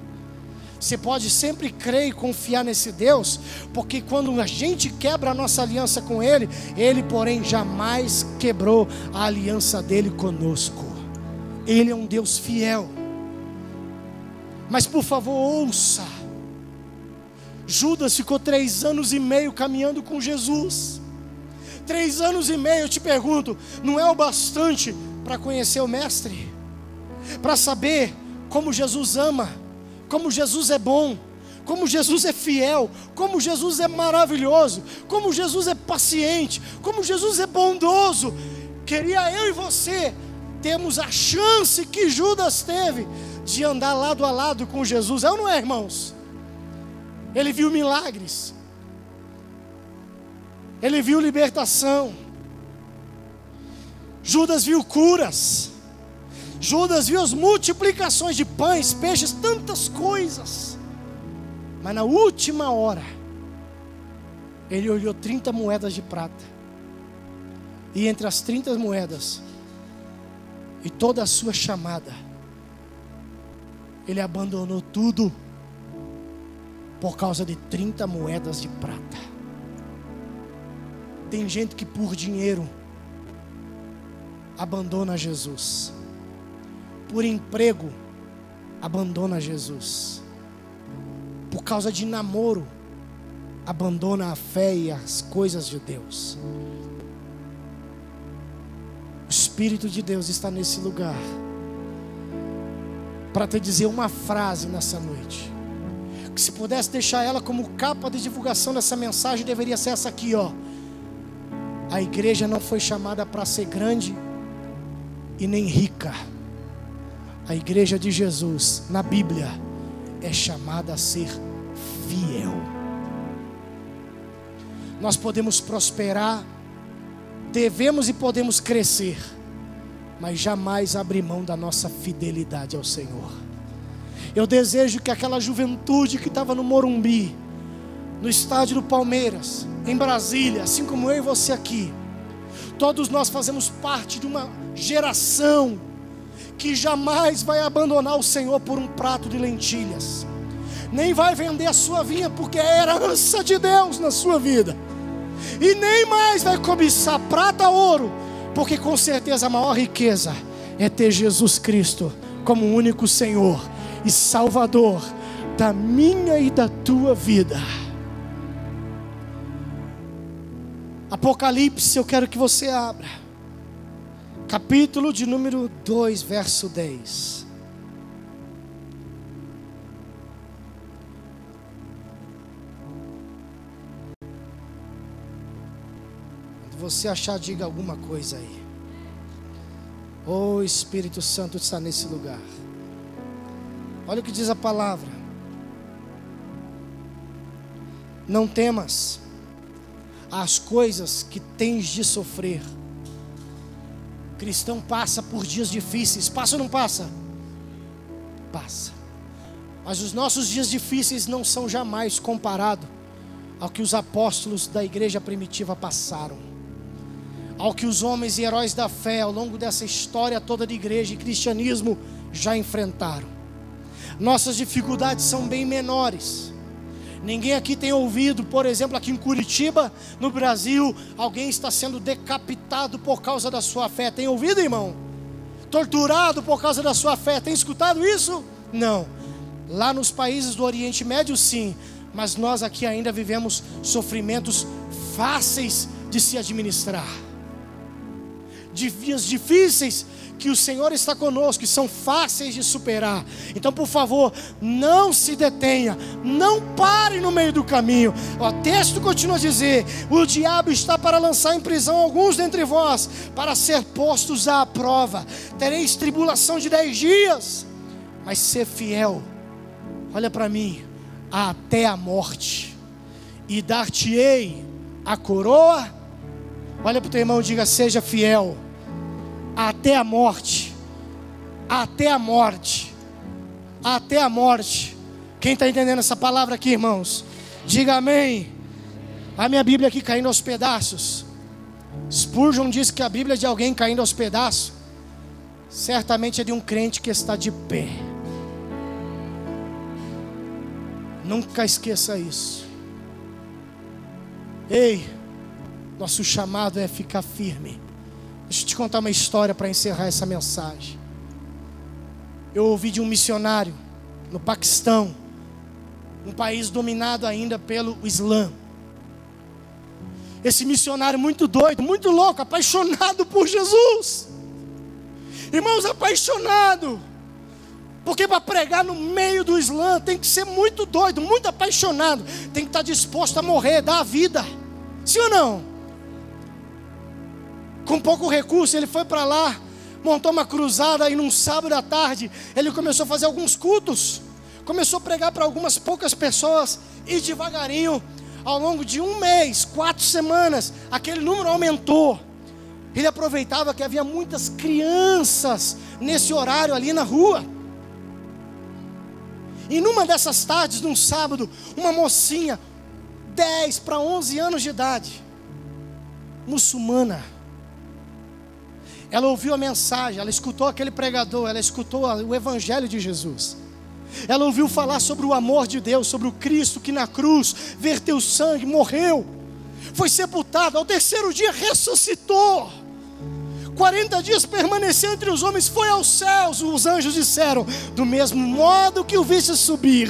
Você pode sempre crer e confiar nesse Deus, porque quando a gente quebra a nossa aliança com Ele, Ele, porém, jamais quebrou a aliança dele conosco. Ele é um Deus fiel. Mas por favor, ouça. Judas ficou 3 anos e meio caminhando com Jesus. 3 anos e meio, eu te pergunto, não é o bastante para conhecer o Mestre? Para saber como Jesus ama, como Jesus é bom, como Jesus é fiel, como Jesus é maravilhoso, como Jesus é paciente, como Jesus é bondoso. Queria eu e você termos a chance que Judas teve de andar lado a lado com Jesus. É ou não é, irmãos? Ele viu milagres, ele viu libertação, Judas viu curas, Judas viu as multiplicações de pães, peixes, tantas coisas. Mas na última hora, ele olhou 30 moedas de prata E entre as 30 moedas e toda a sua chamada, ele abandonou tudo por causa de 30 moedas de prata. Tem gente que por dinheiro abandona Jesus, por emprego abandona Jesus, por causa de namoro abandona a fé e as coisas de Deus. O Espírito de Deus está nesse lugar para te dizer uma frase nessa noite, que se pudesse deixar ela como capa de divulgação dessa mensagem, deveria ser essa aqui, ó: a igreja não foi chamada para ser grande e nem rica. A igreja de Jesus, na Bíblia, é chamada a ser fiel. Nós podemos prosperar, devemos e podemos crescer, mas jamais abrir mão da nossa fidelidade ao Senhor. Eu desejo que aquela juventude que estava no Morumbi, no estádio do Palmeiras, em Brasília, assim como eu e você aqui, todos nós fazemos parte de uma geração que jamais vai abandonar o Senhor por um prato de lentilhas, nem vai vender a sua vinha porque é herança de Deus na sua vida, e nem mais vai cobiçar prata ou ouro, porque com certeza a maior riqueza é ter Jesus Cristo como o único Senhor e Salvador da minha e da tua vida. Apocalipse, eu quero que você abra, capítulo de número 2, verso 10. Quando você achar, diga alguma coisa aí. O Espírito Santo está nesse lugar. Olha o que diz a palavra: não temas as coisas que tens de sofrer. O cristão passa por dias difíceis. Passa ou não passa? Passa. Mas os nossos dias difíceis não são jamais comparados ao que os apóstolos da igreja primitiva passaram, ao que os homens e heróis da fé ao longo dessa história toda de igreja e cristianismo já enfrentaram. Nossas dificuldades são bem menores. Ninguém aqui tem ouvido, por exemplo, aqui em Curitiba, no Brasil, alguém está sendo decapitado por causa da sua fé. Tem ouvido, irmão? Torturado por causa da sua fé. Tem escutado isso? Não. Lá nos países do Oriente Médio, sim. Mas nós aqui ainda vivemos sofrimentos fáceis de se administrar, dias difíceis que o Senhor está conosco e são fáceis de superar. Então, por favor, não se detenha, não pare no meio do caminho. O texto continua a dizer: o diabo está para lançar em prisão alguns dentre vós, para ser postos à prova. Tereis tribulação de 10 dias, mas ser fiel, olha para mim, até a morte, e dar-te-ei a coroa. Olha para o teu irmão e diga: seja fiel até a morte, até a morte, até a morte. Quem está entendendo essa palavra aqui, irmãos? Diga amém. A minha Bíblia aqui caindo aos pedaços. Spurgeon diz que a Bíblia de alguém caindo aos pedaços certamente é de um crente que está de pé. Nunca esqueça isso. Ei, nosso chamado é ficar firme. Deixa eu te contar uma história para encerrar essa mensagem. Eu ouvi de um missionário no Paquistão, um país dominado ainda pelo Islã. Esse missionário muito doido, muito louco, apaixonado por Jesus. Irmãos, apaixonado. Porque para pregar no meio do Islã tem que ser muito doido, muito apaixonado. Tem que estar disposto a morrer, dar a vida. Sim ou não? Com pouco recurso, ele foi para lá, montou uma cruzada, e num sábado à tarde, ele começou a fazer alguns cultos, começou a pregar para algumas poucas pessoas, e devagarinho, ao longo de 1 mês, 4 semanas, aquele número aumentou. Ele aproveitava que havia muitas crianças nesse horário ali na rua. E numa dessas tardes, num sábado, uma mocinha, 10 para 11 anos de idade, muçulmana, Ela ouviu a mensagem, ela escutou aquele pregador, ela escutou o evangelho de Jesus. Ela ouviu falar sobre o amor de Deus, sobre o Cristo que na cruz verteu sangue, morreu, foi sepultado, ao terceiro dia ressuscitou. 40 dias permaneceu entre os homens, foi aos céus. Os anjos disseram: do mesmo modo que o viste subir,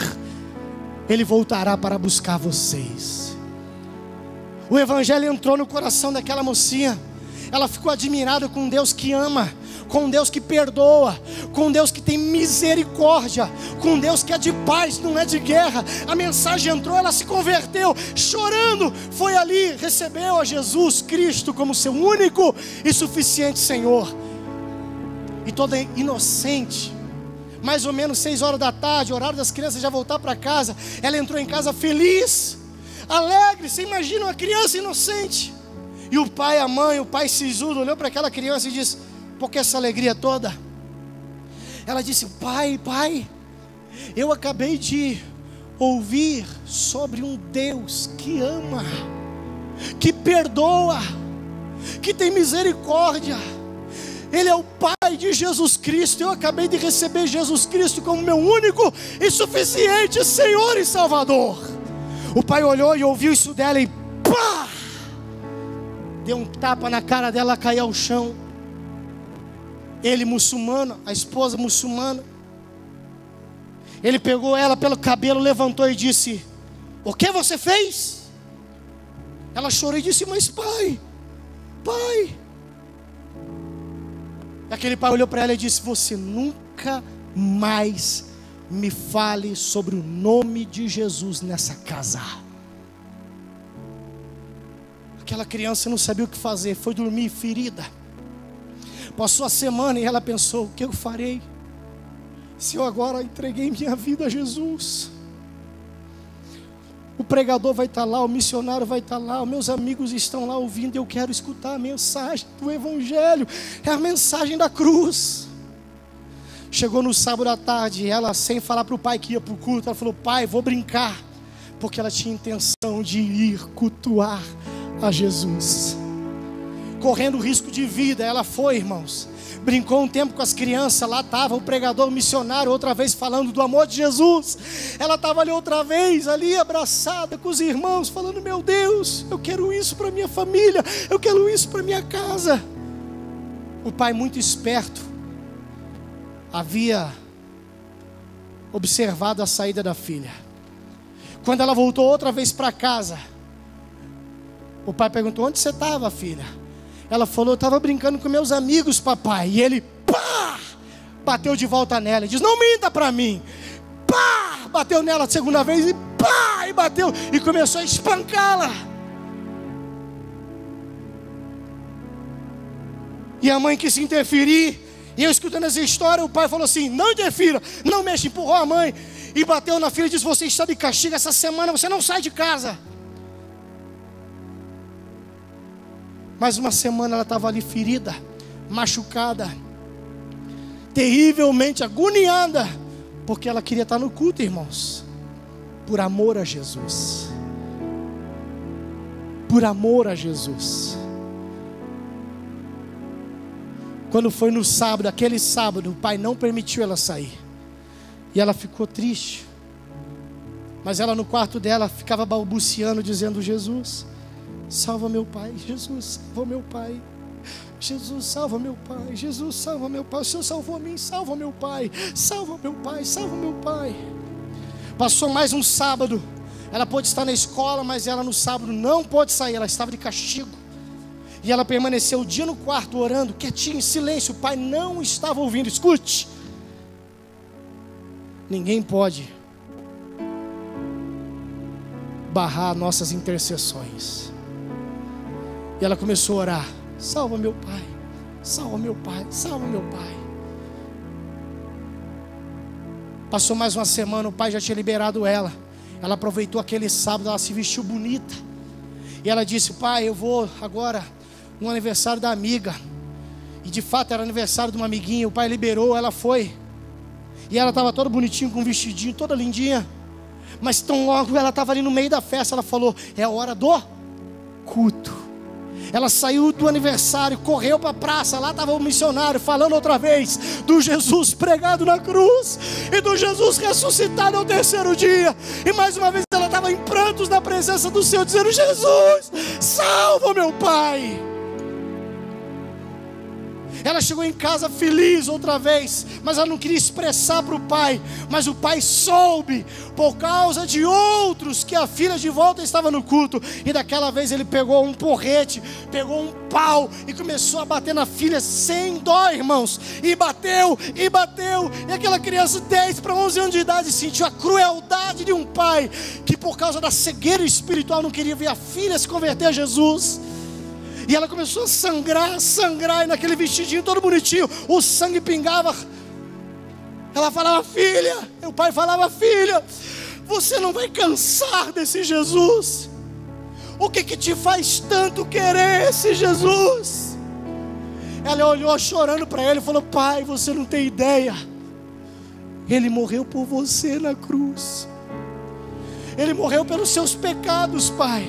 Ele voltará para buscar vocês. O evangelho entrou no coração daquela mocinha. Ela ficou admirada com um Deus que ama, com um Deus que perdoa, com um Deus que tem misericórdia, com um Deus que é de paz, não é de guerra. A mensagem entrou, ela se converteu, chorando, foi ali, recebeu a Jesus Cristo como seu único e suficiente Senhor. E toda inocente, mais ou menos 6 horas da tarde, horário das crianças já voltar para casa, ela entrou em casa feliz, alegre. Você imagina uma criança inocente. E o pai, a mãe, o pai sisudo olhou para aquela criança e disse: por que essa alegria toda? Ela disse: pai, eu acabei de ouvir sobre um Deus que ama, que perdoa, que tem misericórdia. Ele é o Pai de Jesus Cristo. Eu acabei de receber Jesus Cristo como meu único e suficiente Senhor e Salvador. O pai olhou e ouviu isso dela e pá! Deu um tapa na cara dela, ela caiu ao chão. Ele muçulmano, a esposa muçulmana, ele pegou ela pelo cabelo, levantou e disse: o que você fez? Ela chorou e disse: mas pai. E aquele pai olhou para ela e disse: você nunca mais me fale sobre o nome de Jesus nessa casa. Aquela criança não sabia o que fazer, foi dormir ferida. Passou a semana e ela pensou: o que eu farei se eu agora entreguei minha vida a Jesus? O pregador vai estar lá, o missionário vai estar lá, os meus amigos estão lá ouvindo. Eu quero escutar a mensagem do evangelho, é a mensagem da cruz. Chegou no sábado à tarde, ela, sem falar para o pai que ia para o culto, ela falou: pai, vou brincar, porque ela tinha intenção de ir cultuar a Jesus, correndo risco de vida. Ela foi, irmãos, brincou um tempo com as crianças. Lá estava o pregador, o missionário, outra vez falando do amor de Jesus. Ela estava ali outra vez, ali abraçada com os irmãos, falando: meu Deus, eu quero isso para minha família, eu quero isso para minha casa. O pai, muito esperto, havia observado a saída da filha. Quando ela voltou outra vez para casa, o pai perguntou: onde você estava, filha? Ela falou: eu estava brincando com meus amigos, papai. E ele, pá, bateu de volta nela e diz: não minta para mim. Pá, bateu nela a segunda vez e pá, e bateu e começou a espancá-la. E a mãe quis interferir. E eu escutando essa história, o pai falou assim: não interfira, não mexa. Empurrou a mãe e bateu na filha e disse: você está de castigo essa semana, você não sai de casa. Mais uma semana ela estava ali ferida, machucada, terrivelmente agoniada, porque ela queria estar no culto, irmãos, por amor a Jesus. Por amor a Jesus. Quando foi no sábado, aquele sábado, o pai não permitiu ela sair, e ela ficou triste. Mas ela no quarto dela ficava balbuciando, dizendo: Jesus, salva meu pai. Jesus, salva meu pai. Jesus, salva meu pai. Jesus, salva meu pai. O Senhor salvou a mim, salva meu pai. Salva meu pai, salva meu pai. Passou mais um sábado. Ela pôde estar na escola, mas ela no sábado não pôde sair. Ela estava de castigo. E ela permaneceu o dia no quarto orando, quietinha, em silêncio. O pai não estava ouvindo. Escute, ninguém pode barrar nossas intercessões. E ela começou a orar: salva meu pai, salva meu pai, salva meu pai. Passou mais uma semana, o pai já tinha liberado ela. Ela aproveitou aquele sábado, ela se vestiu bonita. E ela disse: pai, eu vou agora no aniversário da amiga. E de fato era aniversário de uma amiguinha. O pai liberou, ela foi. E ela estava toda bonitinha, com um vestidinho, toda lindinha. Mas tão logo ela estava ali no meio da festa, ela falou: é a hora do culto. Ela saiu do aniversário, correu para a praça, lá estava o missionário falando outra vez do Jesus pregado na cruz e do Jesus ressuscitado ao terceiro dia. E mais uma vez ela estava em prantos na presença do Senhor, dizendo: Jesus, salva meu pai. Ela chegou em casa feliz outra vez, mas ela não queria expressar para o pai. Mas o pai soube, por causa de outros, que a filha de volta estava no culto. E daquela vez ele pegou um porrete, pegou um pau e começou a bater na filha sem dó, irmãos. E bateu, e bateu. E aquela criança de 10 para 11 anos de idade sentiu a crueldade de um pai que, por causa da cegueira espiritual, não queria ver a filha se converter a Jesus. E ela começou a sangrar, e naquele vestidinho todo bonitinho, o sangue pingava. Ela falava: filha. E o pai falava: filha, você não vai cansar desse Jesus. O que te faz tanto querer esse Jesus? Ela olhou chorando para ele e falou: pai, você não tem ideia. Ele morreu por você na cruz. Ele morreu pelos seus pecados, pai.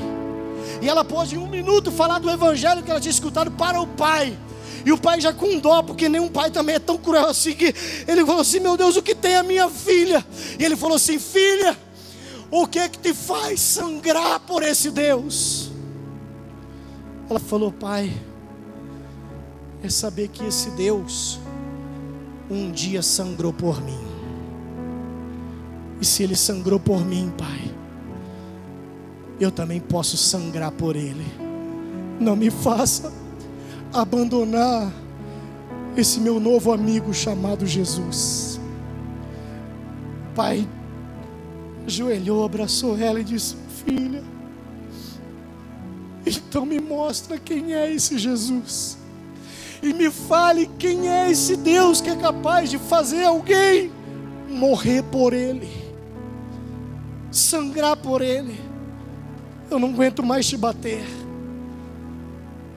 E ela pôde em 1 minuto falar do evangelho que ela tinha escutado para o pai. E o pai já com dó, porque nenhum pai também é tão cruel assim, que ele falou assim: meu Deus, o que tem a minha filha? E ele falou assim: filha, o que te faz sangrar por esse Deus? Ela falou: pai, é saber que esse Deus um dia sangrou por mim. E se ele sangrou por mim, pai, eu também posso sangrar por ele. Não me faça abandonar esse meu novo amigo chamado Jesus. O pai ajoelhou, abraçou ela e disse: filha, então me mostra quem é esse Jesus. E me fale quem é esse Deus que é capaz de fazer alguém morrer por ele, sangrar por ele. Eu não aguento mais te bater,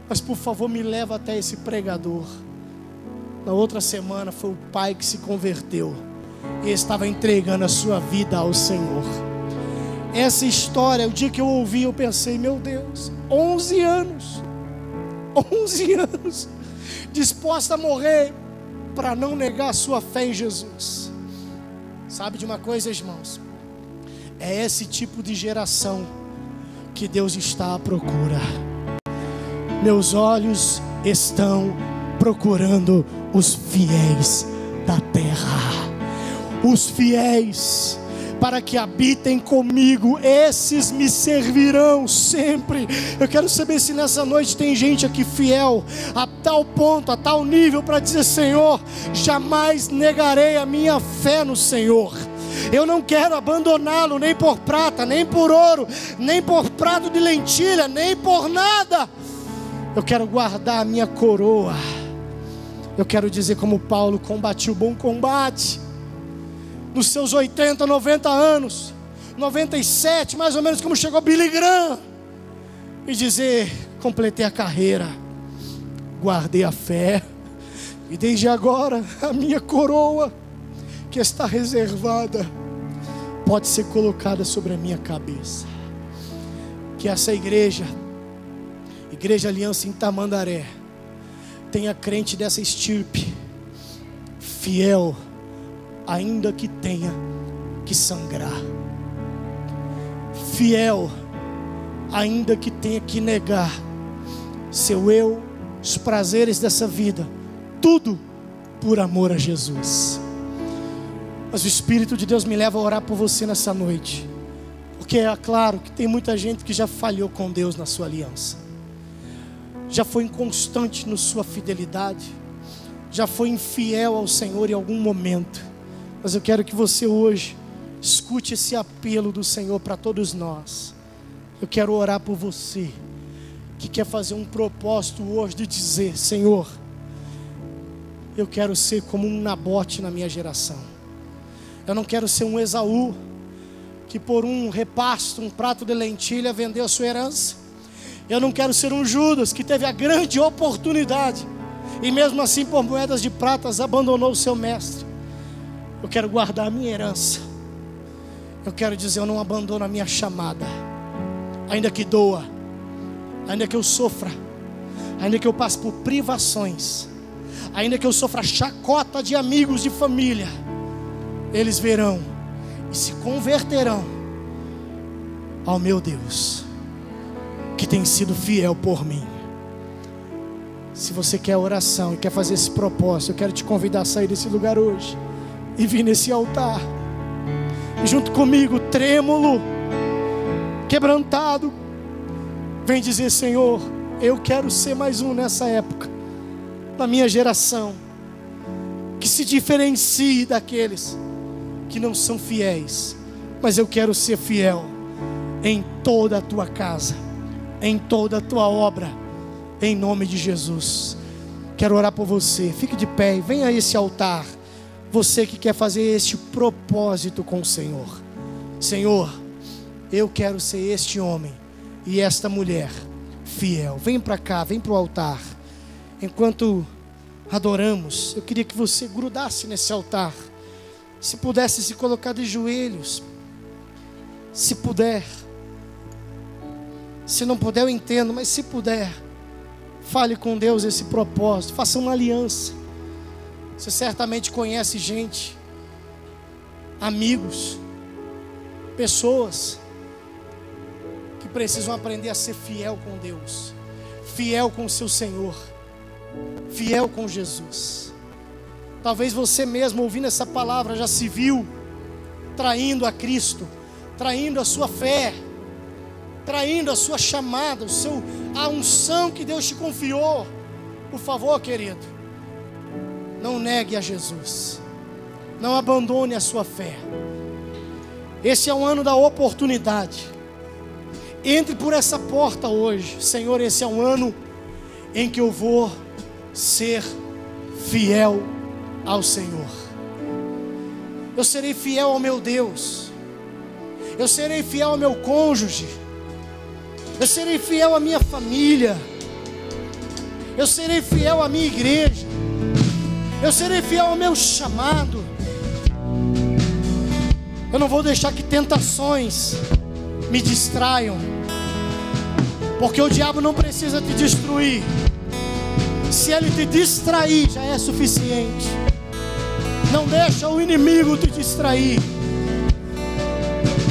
mas por favor me leva até esse pregador. Na outra semana foi o pai que se converteu e estava entregando a sua vida ao Senhor. Essa história, o dia que eu ouvi, eu pensei: meu Deus, 11 anos disposta a morrer para não negar a sua fé em Jesus. Sabe de uma coisa, irmãos? É esse tipo de geração que Deus está à procura. Meus olhos estão procurando os fiéis da terra, os fiéis, para que habitem comigo. Esses me servirão sempre. Eu quero saber se nessa noite tem gente aqui fiel a tal ponto, a tal nível, para dizer: Senhor, jamais negarei a minha fé no Senhor. Eu não quero abandoná-lo, nem por prata, nem por ouro, nem por prato de lentilha, nem por nada. Eu quero guardar a minha coroa. Eu quero dizer como Paulo: combati o bom combate. Nos seus 80, 90 anos, 97, mais ou menos como chegou Billy Graham, e dizer: completei a carreira, guardei a fé, e desde agora a minha coroa, que está reservada, pode ser colocada sobre a minha cabeça. Que essa igreja Aliança em Tamandaré, tenha crente dessa estirpe, fiel, ainda que tenha que sangrar, fiel, ainda que tenha que negar seu eu, os prazeres dessa vida, tudo por amor a Jesus. Mas o Espírito de Deus me leva a orar por você nessa noite, porque é claro que tem muita gente que já falhou com Deus na sua aliança, já foi inconstante na sua fidelidade, já foi infiel ao Senhor em algum momento. Mas eu quero que você hoje escute esse apelo do Senhor para todos nós. Eu quero orar por você que quer fazer um propósito hoje de dizer: Senhor, eu quero ser como um Nabote na minha geração. Eu não quero ser um Esaú que por um repasto, um prato de lentilha, vendeu a sua herança. Eu não quero ser um Judas que teve a grande oportunidade e mesmo assim por moedas de pratas abandonou o seu mestre. Eu quero guardar a minha herança. Eu quero dizer: eu não abandono a minha chamada, ainda que doa, ainda que eu sofra, ainda que eu passe por privações, ainda que eu sofra chacota de amigos, de família, eles verão e se converterão ao meu Deus, que tem sido fiel por mim. Se você quer oração e quer fazer esse propósito, eu quero te convidar a sair desse lugar hoje e vir nesse altar, e junto comigo, trêmulo, quebrantado, vem dizer: Senhor, eu quero ser mais um nessa época, na minha geração, que se diferencie daqueles que não são fiéis, mas eu quero ser fiel em toda a tua casa, em toda a tua obra, em nome de Jesus. Quero orar por você. Fique de pé e venha a esse altar, você que quer fazer este propósito com o Senhor. Senhor, eu quero ser este homem e esta mulher fiel. Vem para cá, vem para o altar. Enquanto adoramos, eu queria que você grudasse nesse altar. Se pudesse se colocar de joelhos, se puder. Se não puder, eu entendo, mas se puder, fale com Deus esse propósito, faça uma aliança. Você certamente conhece gente, amigos, pessoas que precisam aprender a ser fiel com Deus, fiel com o seu Senhor, fiel com Jesus. Talvez você mesmo, ouvindo essa palavra, já se viu traindo a Cristo, traindo a sua fé, traindo a sua chamada, a unção que Deus te confiou. Por favor, querido, não negue a Jesus, não abandone a sua fé. Esse é um ano da oportunidade. Entre por essa porta hoje. Senhor, esse é um ano em que eu vou ser fiel ao Senhor. Eu serei fiel ao meu Deus, eu serei fiel ao meu cônjuge, eu serei fiel à minha família, eu serei fiel à minha igreja, eu serei fiel ao meu chamado. Eu não vou deixar que tentações me distraiam, porque o diabo não precisa te destruir. Se ele te distrair, já é suficiente. Não deixa o inimigo te distrair.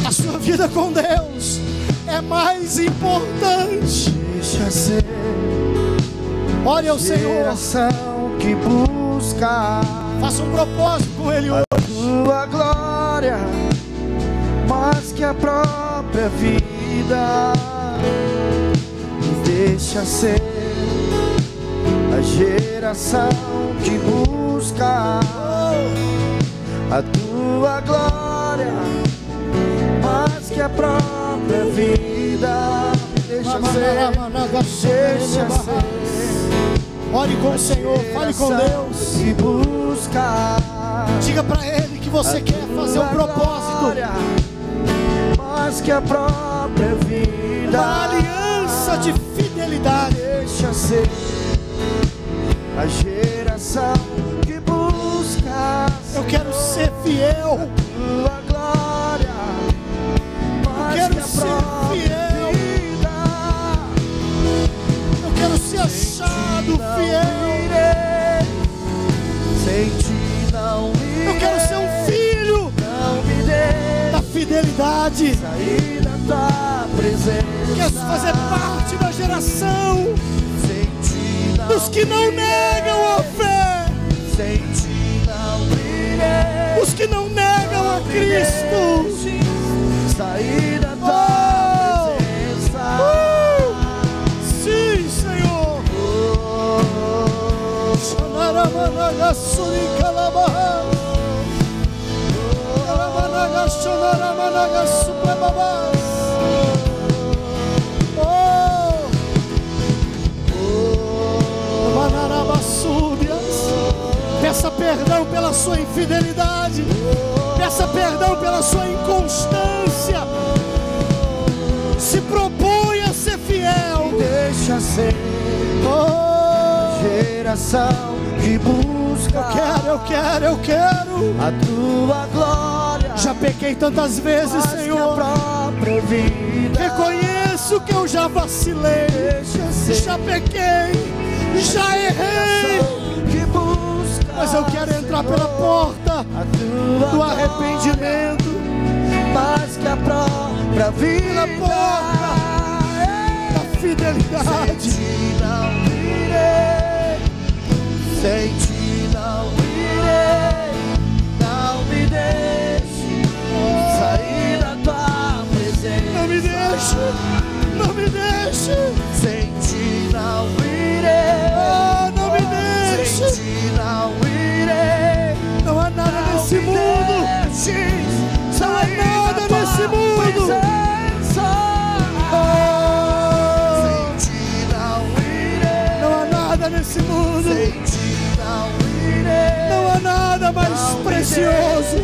A sua vida com Deus é mais importante. Deixa ser. Ore ao Senhor, Geração que busca faça um propósito com Ele hoje. tua glória, mais que a própria vida. Deixa ser a geração que busca a tua glória, mais que a própria vida. Deixa ser, deixa ser. Ore com o Senhor, fale com Deus. Que busca, diga para Ele que você quer fazer um propósito, mais que a própria vida. uma aliança de fidelidade. Deixa ser a geração que busca. Eu quero ser fiel. Tua glória, mais quero que a ser própria fiel. vida. Eu quero ser achado Não fiel. irei, sem ti não irei. Eu quero ser um filho Não me dê da fidelidade. sair da tua presença. Quero fazer parte da geração Sem ti não dos que não negam a fé, Sem ti não irei. os que não negam a Cristo. Sair da tua presença. Sim, Senhor. Peça perdão pela sua infidelidade, peça perdão pela sua inconstância. Se propõe a ser fiel. Deixa ser geração que busca. Eu quero a tua glória. Já pequei tantas vezes, Mais que a Senhor. própria vida. Reconheço reconheço que eu já vacilei, já pequei, já errei, mas eu quero entrar pela porta do arrependimento, mais que a própria vida, pela porta da fidelidade. sem ti não irei, sem ti não irei, não me deixe sair da tua presença. Não me deixe, não me deixe, Sem ti não irei, oh, não me deixe. sem ti não irei, Não há nada nesse mundo, não há nada nesse mundo. Sem ti não irei, não há nada nesse mundo, sem ti não irei, não há nada mais precioso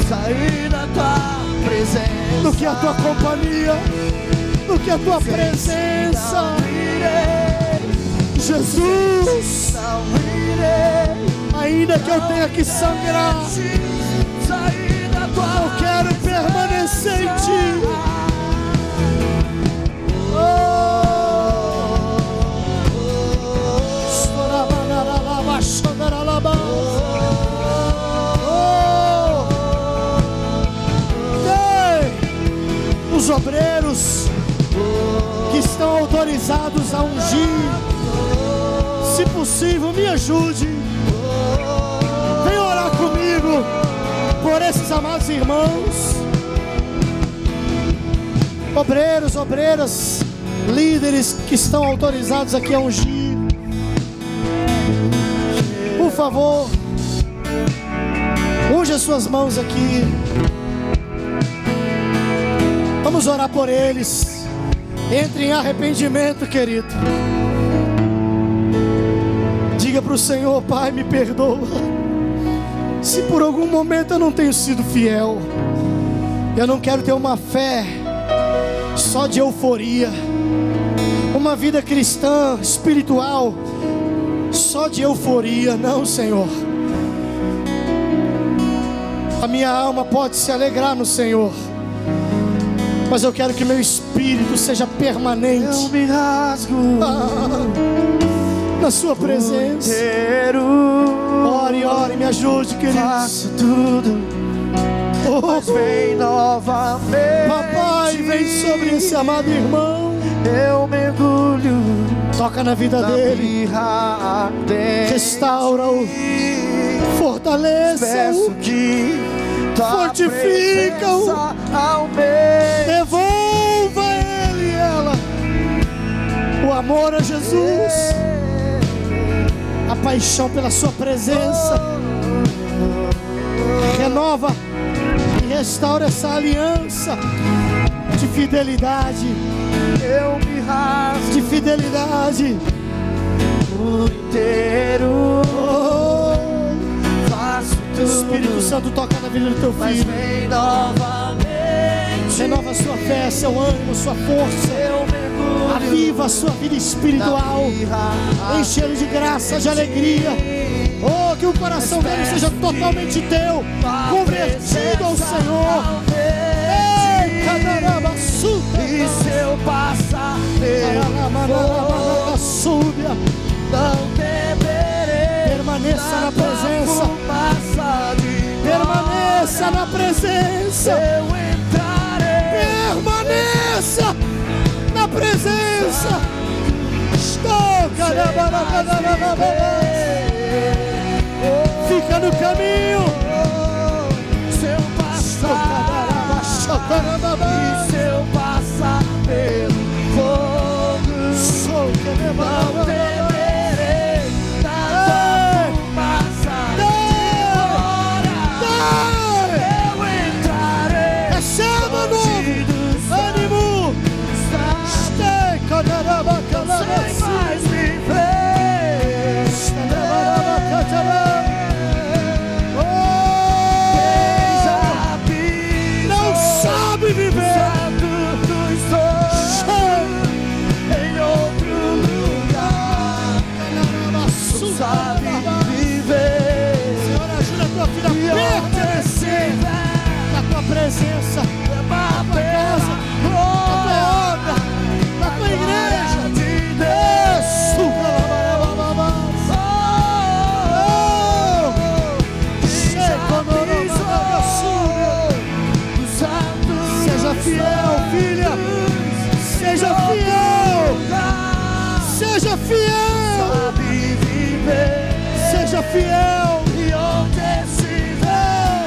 sair da tua presença, do que a tua companhia, do que a tua presença. não irei, Jesus, não irei, ainda que eu tenha que sangrar, sair da tua eu quero permanecer em ti. Os obreiros que estão autorizados a ungir, se possível, me ajude. Vem orar comigo por esses amados irmãos, obreiros, obreiras, líderes que estão autorizados aqui a ungir. Por favor, unge as suas mãos aqui. Vamos orar por eles. Entre em arrependimento, querido. Diga para o Senhor: Pai, me perdoa se por algum momento eu não tenho sido fiel. Eu não quero ter uma fé só de euforia, uma vida cristã, espiritual, só de euforia. Não, Senhor. A minha alma pode se alegrar no Senhor, mas eu quero que meu espírito seja permanente. Eu me rasgo na sua presença. Ore, ore, me ajude, querido. Faço tudo, mas vem novamente. Papai, vem sobre esse amado irmão. Eu mergulho, Toca na vida dele. Restaura-o, fortaleça-o, fortifica-o, devolva a ele e ela o amor a Jesus, a paixão pela sua presença. Renova e restaura essa aliança de fidelidade, de fidelidade por inteiro. Faço tudo, Espírito Santo, toca na vida do teu mas filho. vem novamente. Renova a sua fé, seu ânimo, sua força. Eu mergulho, Aviva a sua vida espiritual. Enche ele de graça, de alegria. Oh, que o coração dele seja totalmente teu, convertido ao Senhor. Ei, caramba, e se eu passar súbia, não temerei. permaneça na presença. Permaneça na presença. Eu entrarei. Permaneça na presença. Estou, caramba. Fica no caminho. Se eu passar, e se eu passar pelo fogo, não temerei. Na fumaça eu entrarei. Receba novo ânimo. Sem mais me ver. Não sabe viver. Em outro lugar, sabe viver. Senhor, ajuda a tua filha perto da tua presença, da tua casa, da tua obra. fiel, filha. Seja fiel. Seja fiel. Seja fiel. E onde estiver,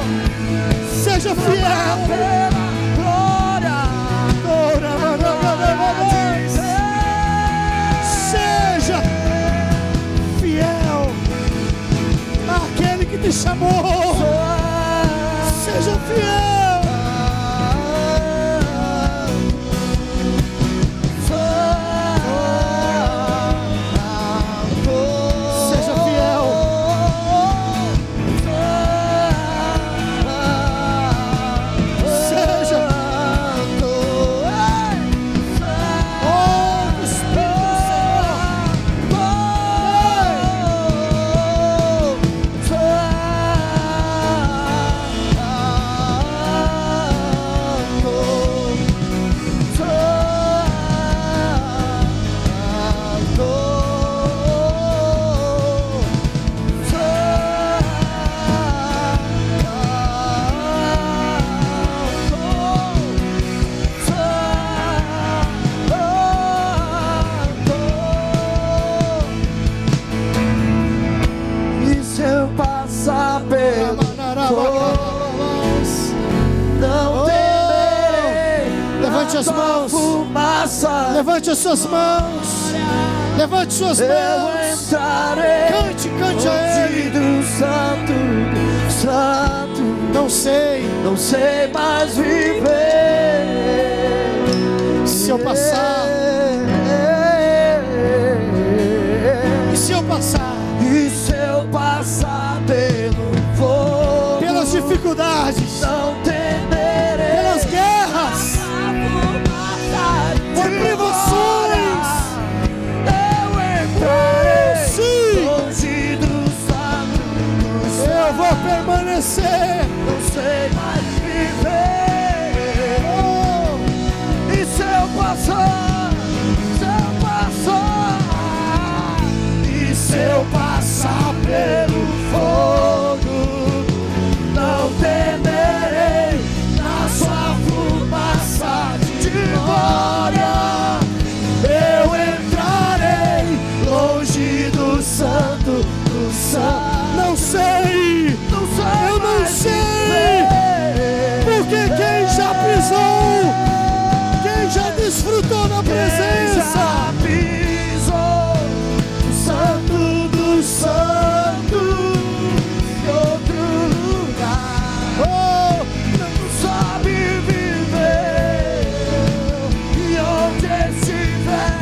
Seja fiel. pela glória. Seja fiel àquele que te chamou. Seja fiel. Seja fiel. Seja. Oh, Espírito E se eu passar pelo não temerei. Levante as mãos. Fumaça, Levante as suas mãos. Levante suas eu mãos. entrarei. Cante a Ele. Do santo, santo, Não sei não sei mais viver. se eu passar. E se eu passar E se eu passar pelo fogo, pelas dificuldades, não temerei. pelas guerras, por privações, Eu entrarei. sim, Longe do santo, eu vou permanecer. não sei mais viver. Oh, E se eu passar, se eu passar, e se eu passar pelo fogo, não temerei. Na sua fumaça de glória, eu entrarei. Longe do santo, do santo. não sei, Não sei eu não mais sei, viver. porque quem já pisou, quem já desfrutou da presença, Já pisou o santo dos santos em outro lugar. oh, Não sabe viver. E onde estiver,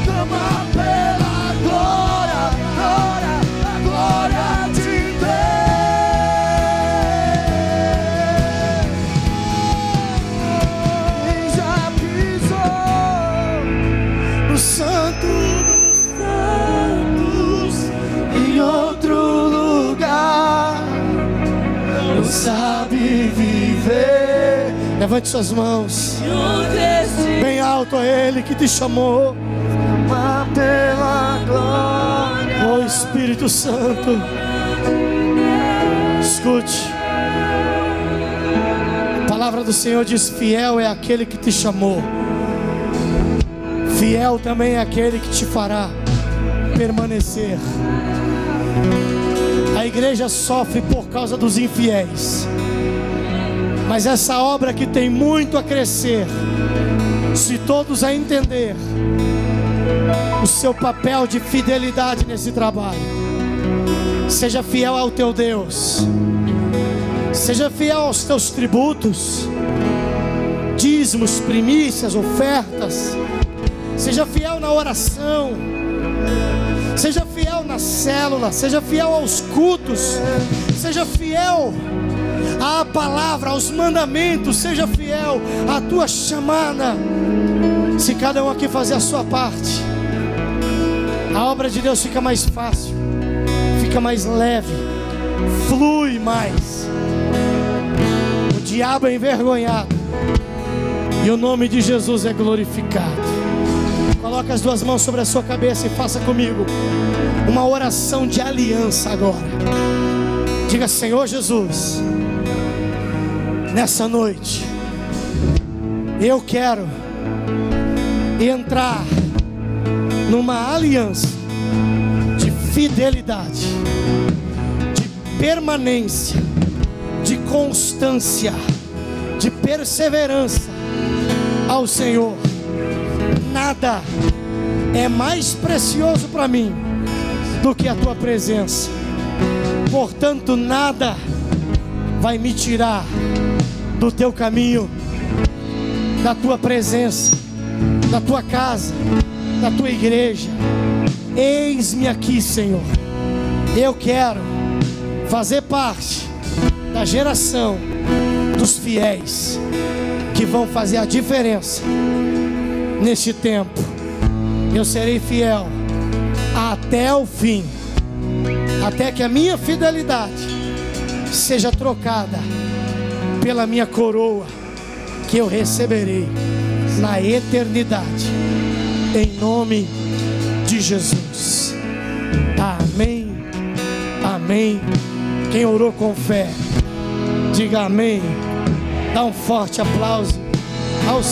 clama pela glória, glória, a glória de Deus. Quem já pisou o santo. santos em outro lugar, não sabe viver. Levante suas mãos bem alto a Ele que te chamou. Clama pela glória. Oh Espírito Santo, escute. A palavra do Senhor diz: fiel é aquele que te chamou. Fiel também é aquele que te fará permanecer. A igreja sofre por causa dos infiéis, mas essa obra que tem muito a crescer, se todos a entender o seu papel de fidelidade nesse trabalho. Seja fiel ao teu Deus, seja fiel aos teus tributos, dízimos, primícias, ofertas. Seja fiel na oração, seja fiel na célula, seja fiel aos cultos, seja fiel à palavra, aos mandamentos, seja fiel à tua chamada. Se cada um aqui fazer a sua parte, a obra de Deus fica mais fácil, fica mais leve, flui mais. O diabo é envergonhado e o nome de Jesus é glorificado. Coloque as duas mãos sobre a sua cabeça e faça comigo uma oração de aliança agora. Diga: Senhor Jesus, nessa noite Eu quero entrar numa aliança de fidelidade, de permanência, de constância, de perseverança ao Senhor. Nada é mais precioso para mim do que a tua presença. Portanto, nada vai me tirar do teu caminho, da tua presença, da tua casa, da tua igreja. Eis-me aqui, Senhor. Eu quero fazer parte da geração dos fiéis que vão fazer a diferença neste tempo. Eu serei fiel até o fim, até que a minha fidelidade seja trocada pela minha coroa, que eu receberei na eternidade, em nome de Jesus. Amém, amém. Quem orou com fé, diga amém. Dá um forte aplauso ao Senhor.